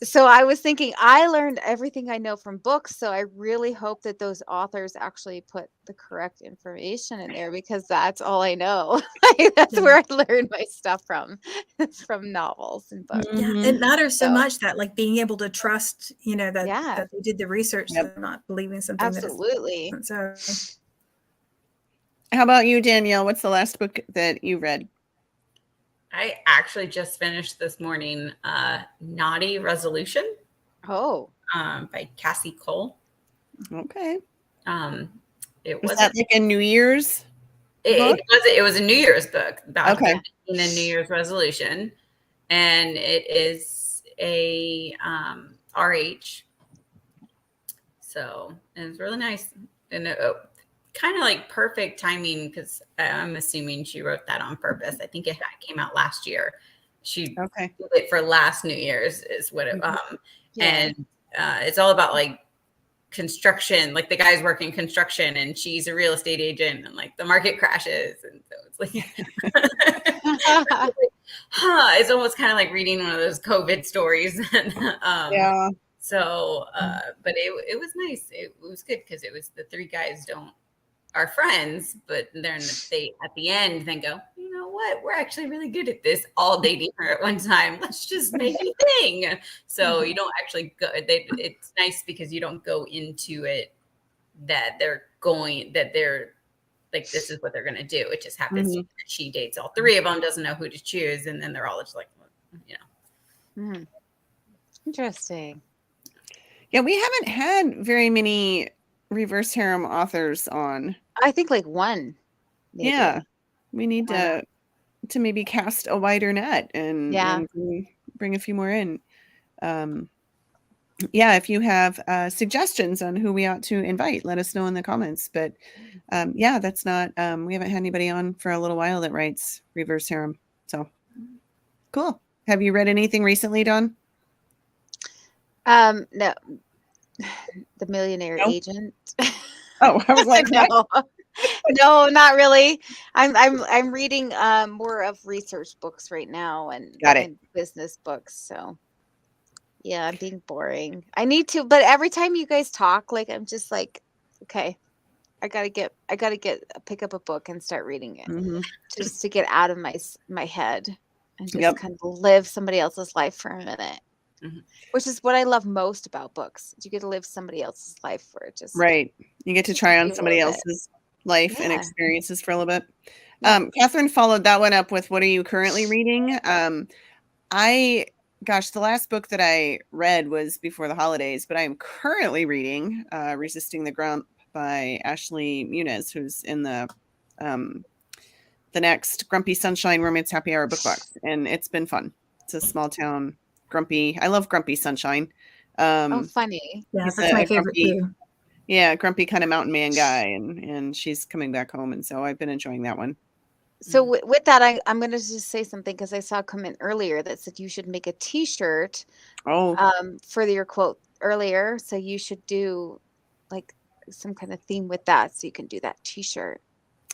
So I was thinking, I learned everything I know from books. So I really hope that those authors actually put the correct information in there, because that's all I know. That's where I learned my stuff from. It's from novels and books. Yeah, it matters so much that, like, being able to trust, that they did the research, that not believing something. Absolutely. So, how about you, Danielle? What's the last book that you read? I actually just finished this morning, Naughty Resolution. By Cassie Cole. Okay. It was that like a New Year's book? It was a New Year's book about making a New Year's resolution, and it is a RH. So it was really nice, and kind of like perfect timing, because I'm assuming she wrote that on purpose. I think it came out last year. She did it for last New Year's is what it and it's all about like construction, like the guy's working construction and she's a real estate agent, and like the market crashes, and so it's like it's almost kind of like reading one of those COVID stories. Yeah. So but it was nice. It was good because it was the three guys are friends, but then they at the end then go, you know what, we're actually really good at this all day dinner at one time, let's just make a thing. So you don't actually go, it's nice because you don't go into it that they're like, this is what they're going to do. It just happens that she dates all three of them, doesn't know who to choose, and then they're all just like, you know. Interesting. Yeah, we haven't had very many reverse harem authors on. I think like one. Maybe. Yeah, we need to maybe cast a wider net and bring a few more in. Yeah, if you have suggestions on who we ought to invite, let us know in the comments. But yeah, that's not, we haven't had anybody on for a little while that writes reverse harem. So cool. Have you read anything recently, Dawn? No. The Millionaire Agent. Oh, I was like, no. No, not really. I'm reading more of research books right now and business books. So yeah, I'm being boring. I need to, but every time you guys talk, like I'm just like, okay, I gotta pick up a book and start reading it just to get out of my head and just kind of live somebody else's life for a minute. Which is what I love most about books. You get to live somebody else's life for just right. You get to try on somebody else's life and experiences for a little bit. Catherine followed that one up with, what are you currently reading? The last book that I read was before the holidays, but I am currently reading Resisting the Grump by Ashley Muniz, who's in the next Grumpy Sunshine Romance Happy Hour book box, and it's been fun. It's a small town grumpy. I love Grumpy Sunshine. Funny. Yeah, that's my favorite too. Yeah, grumpy kind of mountain man guy, and she's coming back home, and so I've been enjoying that one. So with that, I'm going to just say something because I saw a comment earlier that said you should make a T-shirt for your quote earlier. So you should do like some kind of theme with that, so you can do that T-shirt.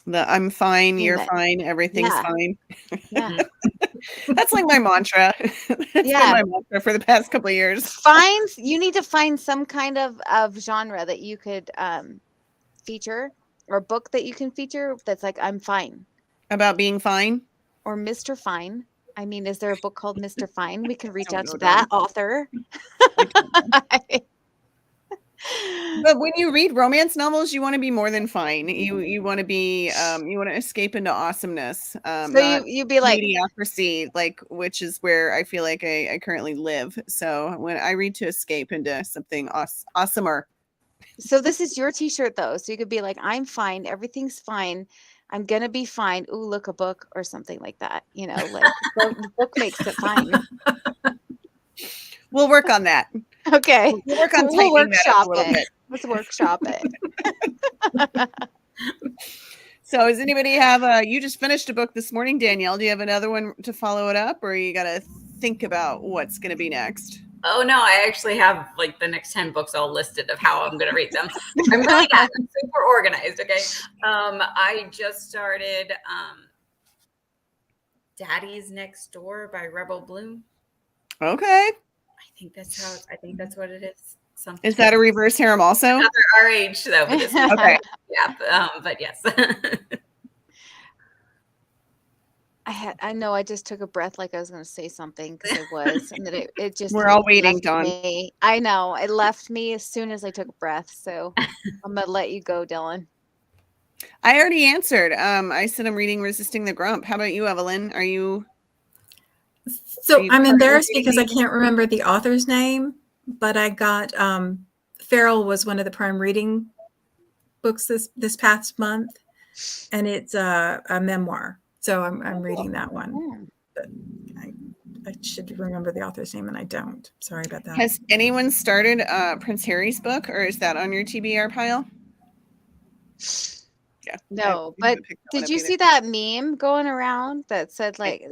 The I'm fine, you're fine, everything's fine. Yeah. That's like my mantra. That's been my mantra for the past couple of years. You need to find some kind of genre that you could feature, or a book that you can feature that's like, I'm fine. About being fine? Or Mr. Fine. I mean, is there a book called Mr. Fine? We can reach out to that author. But when you read romance novels, you want to be more than fine. You want to be you want to escape into awesomeness. So you be like mediocrity, like, which is where I feel like I currently live. So when I read to escape into something awesomer. So this is your T-shirt though. So you could be like, I'm fine, everything's fine. I'm gonna be fine. Ooh, look, a book or something like that. You know, like the book makes it fine. We'll work on that. Okay. We'll work on workshop it. Let's workshop it. So does anybody have you just finished a book this morning, Danielle. Do you have another one to follow it up, or you got to think about what's going to be next? Oh, no, I actually have like the next 10 books all listed of how I'm going to read them. I'm really not super organized. Okay. I just started Daddy's Next Door by Rebel Bloom. Okay. I think that's what it is. Something. Is that a reverse harem also? Another RH though. But okay. Yeah. But yes. I know I just took a breath like I was going to say something because it was, and then it just. We're all waiting, Dawn. I know it left me as soon as I took a breath. So I'm going to let you go, Dylan. I already answered. I said I'm reading Resisting the Grump. How about you, Evelyn? So I'm embarrassed because I can't remember the author's name, but I got Feral was one of the prime reading books this past month, and it's a memoir. So I'm reading that one. But I should remember the author's name, and I don't. Sorry about that. Has anyone started Prince Harry's book, or is that on your TBR pile? Yeah. No, I but did you see that meme going around that said like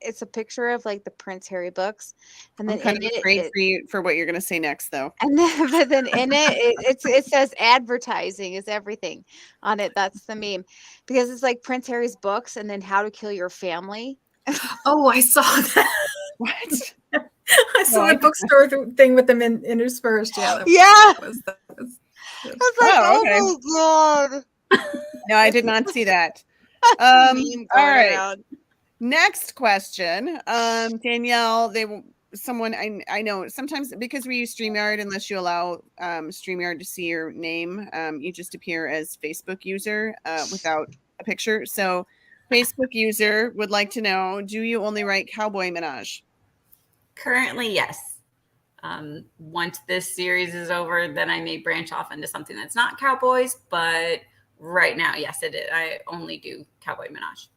it's a picture of like the Prince Harry books, and I'm then kind in of it, afraid for what you're going to say next, though. and then but then in it says advertising is everything on it. That's the meme because it's like Prince Harry's books and then How to Kill Your Family. Oh, I saw that. What? I saw the bookstore thing with them interspersed. Yeah. Yeah. Was I was like, Oh, oh okay. my god. No, I did not see that. Meme All going right. around. Next question. Danielle, someone I know sometimes because we use StreamYard, unless you allow StreamYard to see your name, you just appear as Facebook user without a picture. So Facebook user would like to know, do you only write Cowboy Menage? Currently, yes. Once this series is over, then I may branch off into something that's not cowboys, but right now, yes, it is. I only do Cowboy Menage.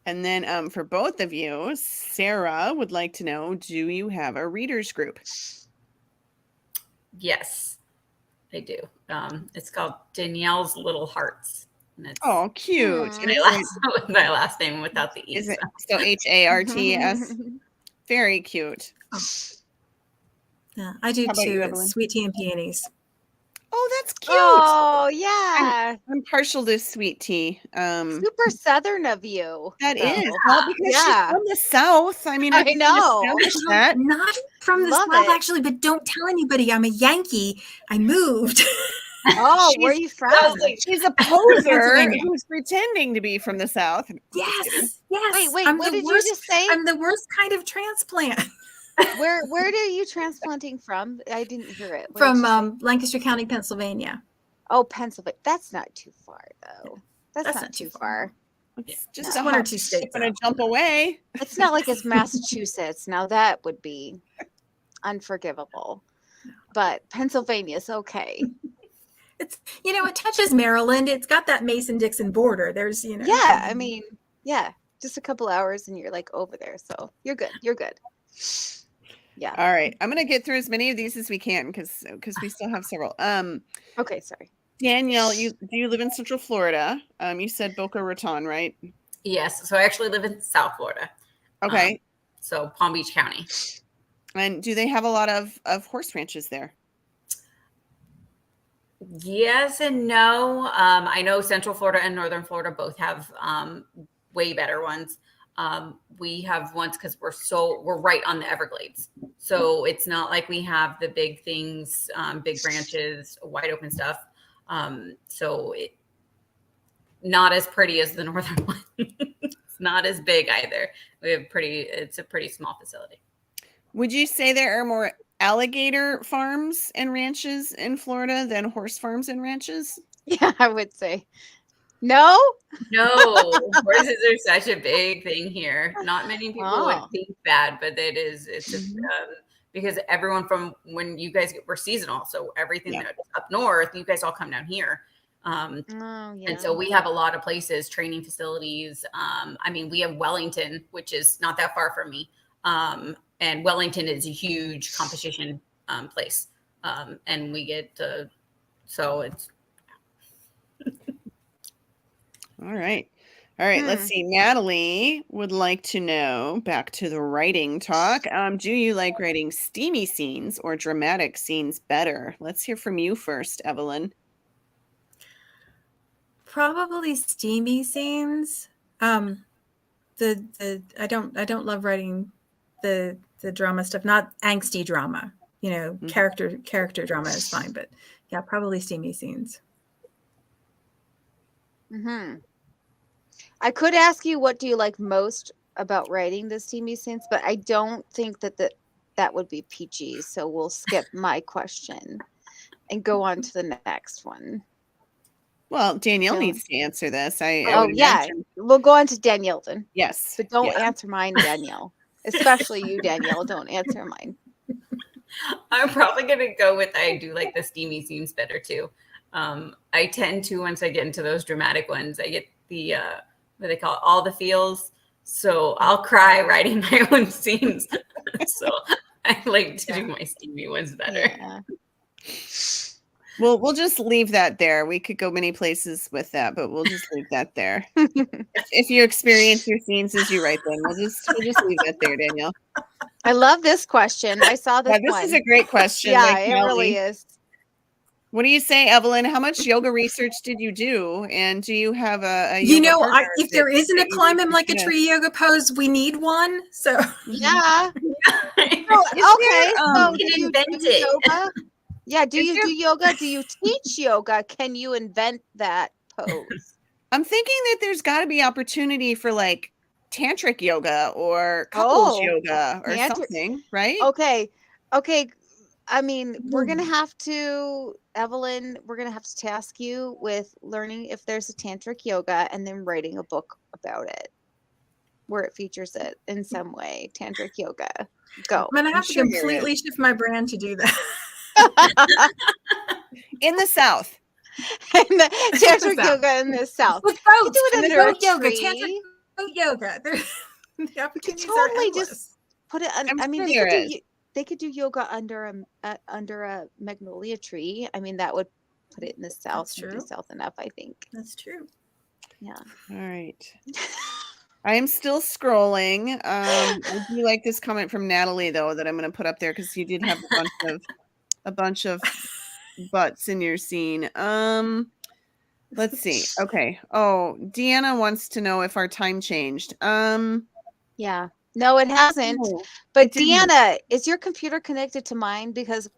And then for both of you, Sarah would like to know, do you have a readers group? Yes, I do. It's called Danielle's Little Hearts. And it's Oh, cute. my last name without the E. Is it so HARTS? Very cute. Yeah, I do How about you, too. Evelyn? It's Sweet Tea and Peonies. Oh, that's cute. Oh yeah. I'm partial to sweet tea. Super Southern of you. That though. is. Well, because she's from the South. I mean, I can know. establish that. Not from the Love South, it. actually, but don't tell anybody. I'm a Yankee. I moved. Oh, where are you from? She's a poser Pennsylvania. who's pretending to be from the South. Yes, yes. Wait, I'm what the did worst, you just say? I'm the worst kind of transplant. Where are you transplanting from? I didn't hear it. What From did you say? Lancaster County, Pennsylvania. Oh, Pennsylvania. That's not too far though. That's not too far. It's just It's a one or hop, two skip, states and a out. jump away. It's not like it's Massachusetts. Now that would be unforgivable. But Pennsylvania's okay. It's it touches Maryland. It's got that Mason-Dixon border. There's Yeah, I mean, yeah, just a couple hours and you're like over there. So you're good. You're good. Yeah. All right. I'm gonna get through as many of these as we can because we still have several. Okay, sorry. Danielle, do you live in Central Florida? You said Boca Raton, right? Yes. So I actually live in South Florida. Okay. So Palm Beach County. And do they have a lot of horse ranches there? Yes and no. I know Central Florida and Northern Florida both have way better ones. We have ones because we're right on the Everglades. So it's not like we have the big things, big branches, wide open stuff. So it not as pretty as the northern one. It's not as big either. It's a pretty small facility. Would you say there are more alligator farms and ranches in Florida than horse farms and ranches? Yeah, I would say. No? No, horses are such a big thing here. Not many people would think that, but it's because everyone from when you guys were seasonal, so everything that's up north, you guys all come down here. And so we have a lot of places, training facilities. I mean, we have Wellington, which is not that far from me. And Wellington is a huge competition place. And we get so it's all right. Let's see. Natalie would like to know, back to the writing talk. Do you like writing steamy scenes or dramatic scenes better? Let's hear from you first, Evelyn. Probably steamy scenes. I don't love writing the drama stuff, not angsty drama. Character drama is fine, but yeah, probably steamy scenes. I could ask you what do you like most about writing the steamy scenes, but I don't think that would be PG. So we'll skip my question and go on to the next one. Well, Danielle needs to answer this. We'll go on to Danielle then. Yes. But don't answer mine, Danielle. Especially you, Danielle. Don't answer mine. I'm probably going to go with I do like the steamy scenes better too. I tend to, once I get into those dramatic ones, I get the, what they call it, all the feels. So I'll cry writing my own scenes. So I like to do my steamy ones better. Yeah. We'll just leave that there. We could go many places with that, but we'll just leave that there. If you experience your scenes as you write them, we'll just leave that there, Danielle. I love this question. I saw this This one. is a great question. Yeah, like it really is. What do you say, Evelyn? How much yoga research did you do? And do you have a You yoga know, partner if there isn't a that you climb him like a research tree yoga pose, we need one. So Yeah. with? So, Is there, okay. So You do can you invent do it. yoga? Yeah. Do Is you there- do yoga? Do you teach yoga? Can you invent that pose? I'm thinking that there's got to be opportunity for like tantric yoga or couples Oh, yoga or tantric- something, right? Okay. Okay. I mean, we're going to Hmm. have to, Evelyn, we're going to have to task you with learning if there's a tantric yoga and then writing a book about it where it features it in some way. Tantric yoga. Go. I'm gonna have to sure there completely shift my brand to do that. In the South. And the tantric South. yoga in the South. With You boats, do it and under a boat yoga, tree. tantric boat yoga. The opportunities totally are just endless. Put it on. I'm I mean, sure there is. they could do yoga under a magnolia tree. I mean, that would put it in the south. That's Would be true. south enough, I think. That's true. Yeah. All right. I am still scrolling. I do like this comment from Natalie though that I'm going to put up there because you did have a bunch of butts in your scene. Let's see. Okay. Oh, Deanna wants to know if our time changed. Yeah. No, it hasn't. no, But it didn't. Deanna, is your computer connected to mine? Because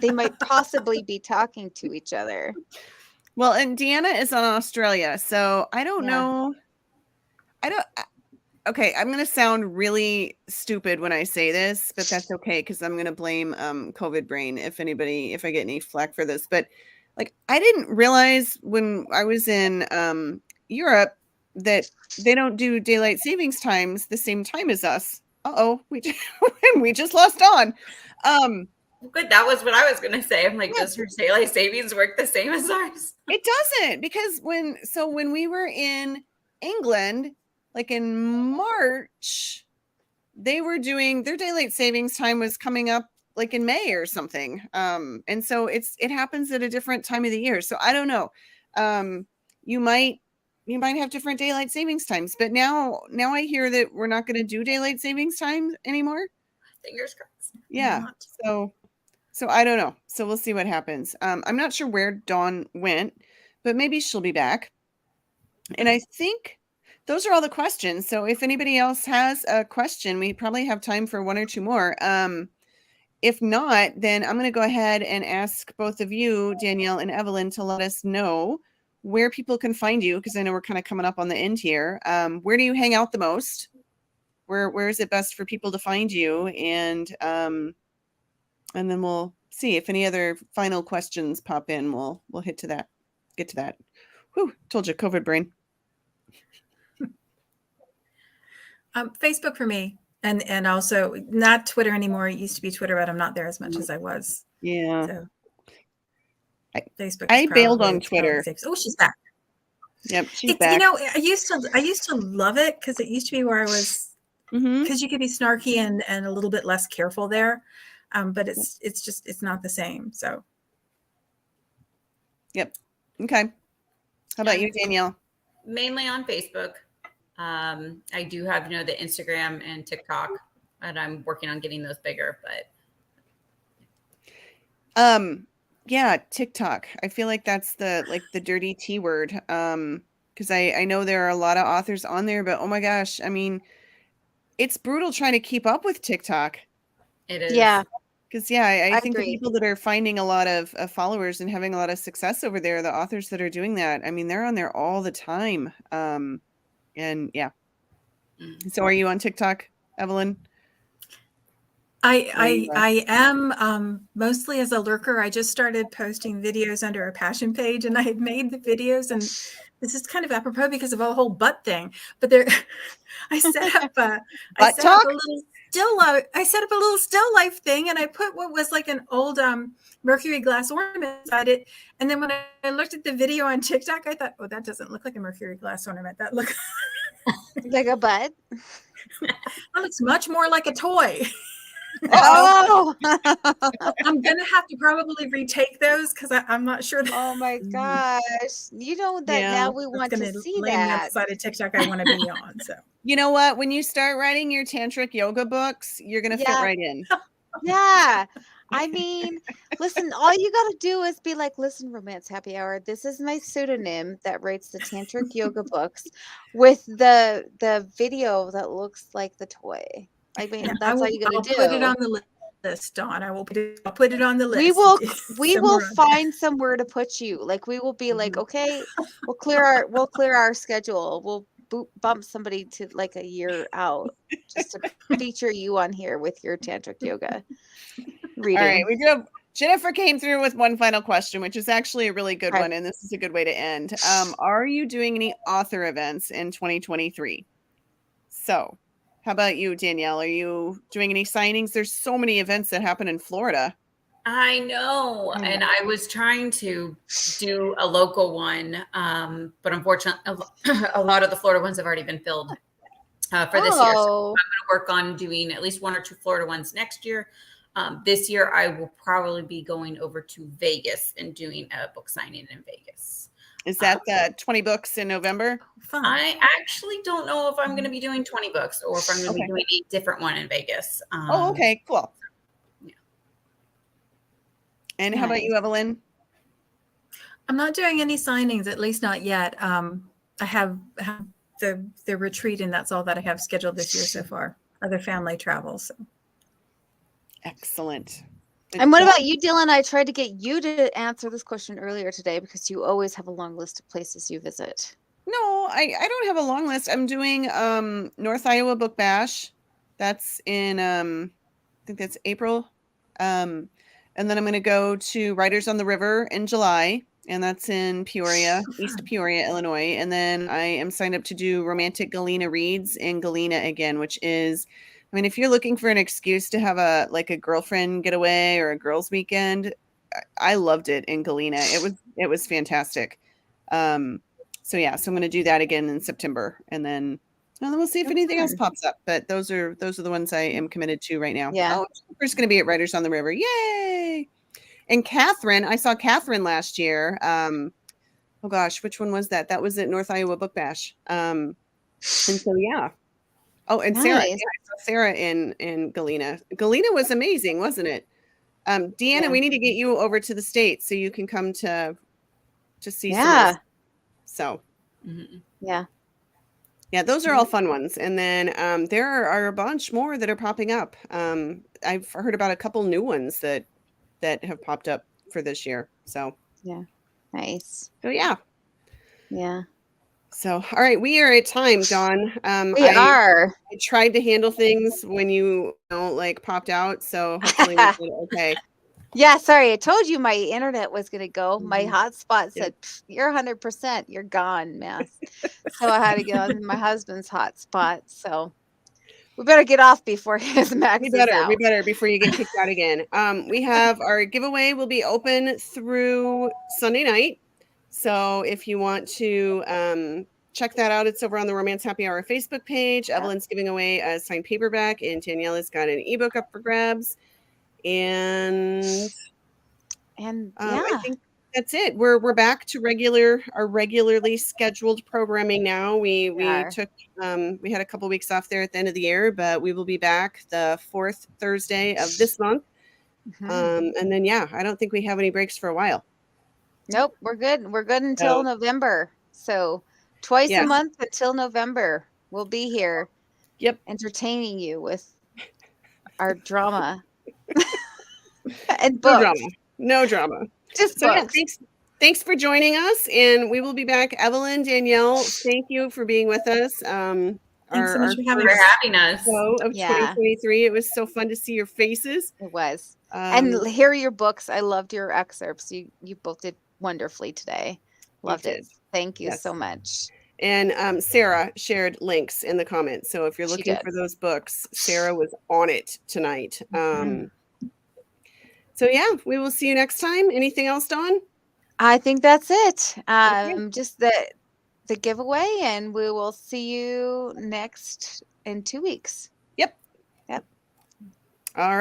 they might possibly be talking to each other. Well, and Deanna is in Australia, so I don't Yeah. know. Okay, I'm gonna sound really stupid when I say this, but that's okay because I'm gonna blame COVID brain if I get any flack for this. But like I didn't realize when I was in Europe that they don't do daylight savings times the same time as us. We just lost on. Good. That was what I was going to say. I'm like, Yeah. does her daylight savings work the same as ours? It doesn't because when we were in England, like in March, they were doing their daylight savings time was coming up like in May or something. And so it happens at a different time of the year. So I don't know. You might have different daylight savings times, but now I hear that we're not going to do daylight savings time anymore. Fingers crossed. Yeah. Not. So I don't know. So we'll see what happens. I'm not sure where Dawn went, but maybe she'll be back. And I think those are all the questions. So if anybody else has a question, we probably have time for one or two more. If not, then I'm going to go ahead and ask both of you, Danielle and Evelyn, to let us know where people can find you, because I know we're kind of coming up on the end here. Where do you hang out the most? Where is it best for people to find you? And then we'll see if any other final questions pop in. We'll get to that. Whew, told you, COVID brain. Facebook for me, and also not Twitter anymore. It used to be Twitter, but I'm not there as much as I was. Yeah. So Facebook. I bailed on Twitter. Oh, she's back. Yep, she's back. You know, I used to love it because it used to be where I was, because you could be snarky and a little bit less careful there. But it's not the same. So. Yep. Okay. How about you, Danielle? Mainly on Facebook. I do have, the Instagram and TikTok, and I'm working on getting those bigger, but. Yeah, TikTok. I feel like that's the dirty T word. Because I know there are a lot of authors on there, but oh my gosh, I mean, it's brutal trying to keep up with TikTok. It is. Yeah. Because I think the agree. people that are finding a lot of followers and having a lot of success over there, the authors that are doing that, I mean, they're on there all the time. And yeah. So are you on TikTok, Evelyn? I am mostly as a lurker. I just started posting videos under a passion page, and I had made the videos, and this is kind of apropos because of a whole butt thing. But I set up a little still life thing, and I put what was like an old mercury glass ornament inside it. And then when I looked at the video on TikTok, I thought, oh, that doesn't look like a mercury glass ornament. That looks like a butt. That looks much more like a toy. Oh, I'm gonna have to probably retake those because I'm not sure that oh my gosh. You know that Yeah. now we that's want to gonna see land me on the that. side of TikTok I want to be on. So You know what? When you start writing your tantric yoga books, you're gonna fit Yeah. right in. Yeah. I mean, listen, all you got to do is be like, listen, Romance Happy Hour. This is my pseudonym that writes the tantric yoga books with the video that looks like the toy. I mean, yeah, that's all you got to I'll put it do. on the list, Dawn. I'll put it on the We list. will It's we will somewhere on there. find somewhere to put you. Like we will be like, Mhm. okay, we'll clear our schedule. We'll bump somebody to like a year out just to feature you on here with your tantric yoga All right, reading. we do have Jennifer came through with one final question, which is actually a really good Okay. one, and this is a good way to end. Are you doing any author events in 2023? So, how about you, Danielle? Are you doing any signings? There's so many events that happen in Florida. I know. I And know. I was trying to do a local one, but unfortunately, a lot of the Florida ones have already been filled for this year. So Oh, I'm going to work on doing at least one or two Florida ones next year. This year, I will probably be going over to Vegas and doing a book signing in Vegas. Is that the 20 books in November? Fun. I actually don't know if I'm going to be doing 20 books or if I'm going to Okay. be doing a different one in Vegas. Oh, okay, cool. Yeah. And how about you, Evelyn? I'm not doing any signings, at least not yet. I have the retreat, and that's all that I have scheduled this year so far. Other family travel. So Excellent. And what about you, Dylan? I tried to get you to answer this question earlier today because you always have a long list of places you visit. No, I don't have a long list. I'm doing North Iowa Book Bash. That's in I think that's April. And then I'm going to go to Writers on the River in July, and that's in Peoria, East Peoria, Illinois. And then I am signed up to do Romantic Galena Reads in Galena again, which is, I mean, if you're looking for an excuse to have a girlfriend getaway or a girls' weekend, I loved it in Galena. It was fantastic. So yeah, so I'm going to do that again in September, and then we'll see if That's anything else fun. pops up. But those are the ones I am committed to right now. Yeah. Oh, we're just going to be at Writers on the River, yay! And Catherine, I saw Catherine last year. Oh gosh, which one was that? That was at North Iowa Book Bash. And so yeah. Oh, and Sarah, yeah, Nice. I saw Sarah in Galena. Galena was amazing, wasn't it? Deanna, Yeah. we need to get you over to the States so you can come to see some of Yeah. this. So Mhm. Yeah. yeah, those are all fun ones. And then there are a bunch more that are popping up. I've heard about a couple new ones that have popped up for this year. So Yeah. Nice. yeah. Yeah. So all right, we are at time, Dawn. We are. I tried to handle things when you like popped out. So hopefully we did okay. Yeah, sorry. I told you my internet was going to go. My Mhm. hotspot Yeah. said, "You're 100%. You're gone, man." So I had to get on my husband's hotspot. So we better get off before his max is out. We better before you get kicked out again. We have our giveaway will be open through Sunday night. So if you want to check that out, it's over on the Romance Happy Hour Facebook page. Yep. Evelyn's giving away a signed paperback, and Daniela's got an ebook up for grabs. And And I yeah, think that's it. We're back to our regularly scheduled programming now. We are. took we had a couple weeks off there at the end of the year, but we will be back the 4th Thursday of this month. Mhm. And then yeah, I don't think we have any breaks for a while. Nope, we're good. We're good until So November. So twice a yes, month until November. We'll be here yep, entertaining you with our drama and no books. drama, no drama. Just So yeah, books. thanks for joining us, and we will be back. Evelyn, Danielle, thank you for being with us. thanks so Our much for having For us. having us. show of Yeah. 2023. It was so fun to see your faces. It was. And hear your books. I loved your excerpts. You both did wonderfully today. Loved it. did. Thank you Yes. so much. And Sarah shared links in the comments. So if you're She looking did. for those books, Sarah was on it tonight. Mhm. So yeah, we will see you next time. Anything else, Dawn? I think that's it. Okay. Just the giveaway, and we will see you next in 2 weeks. Yep. Yep. All right.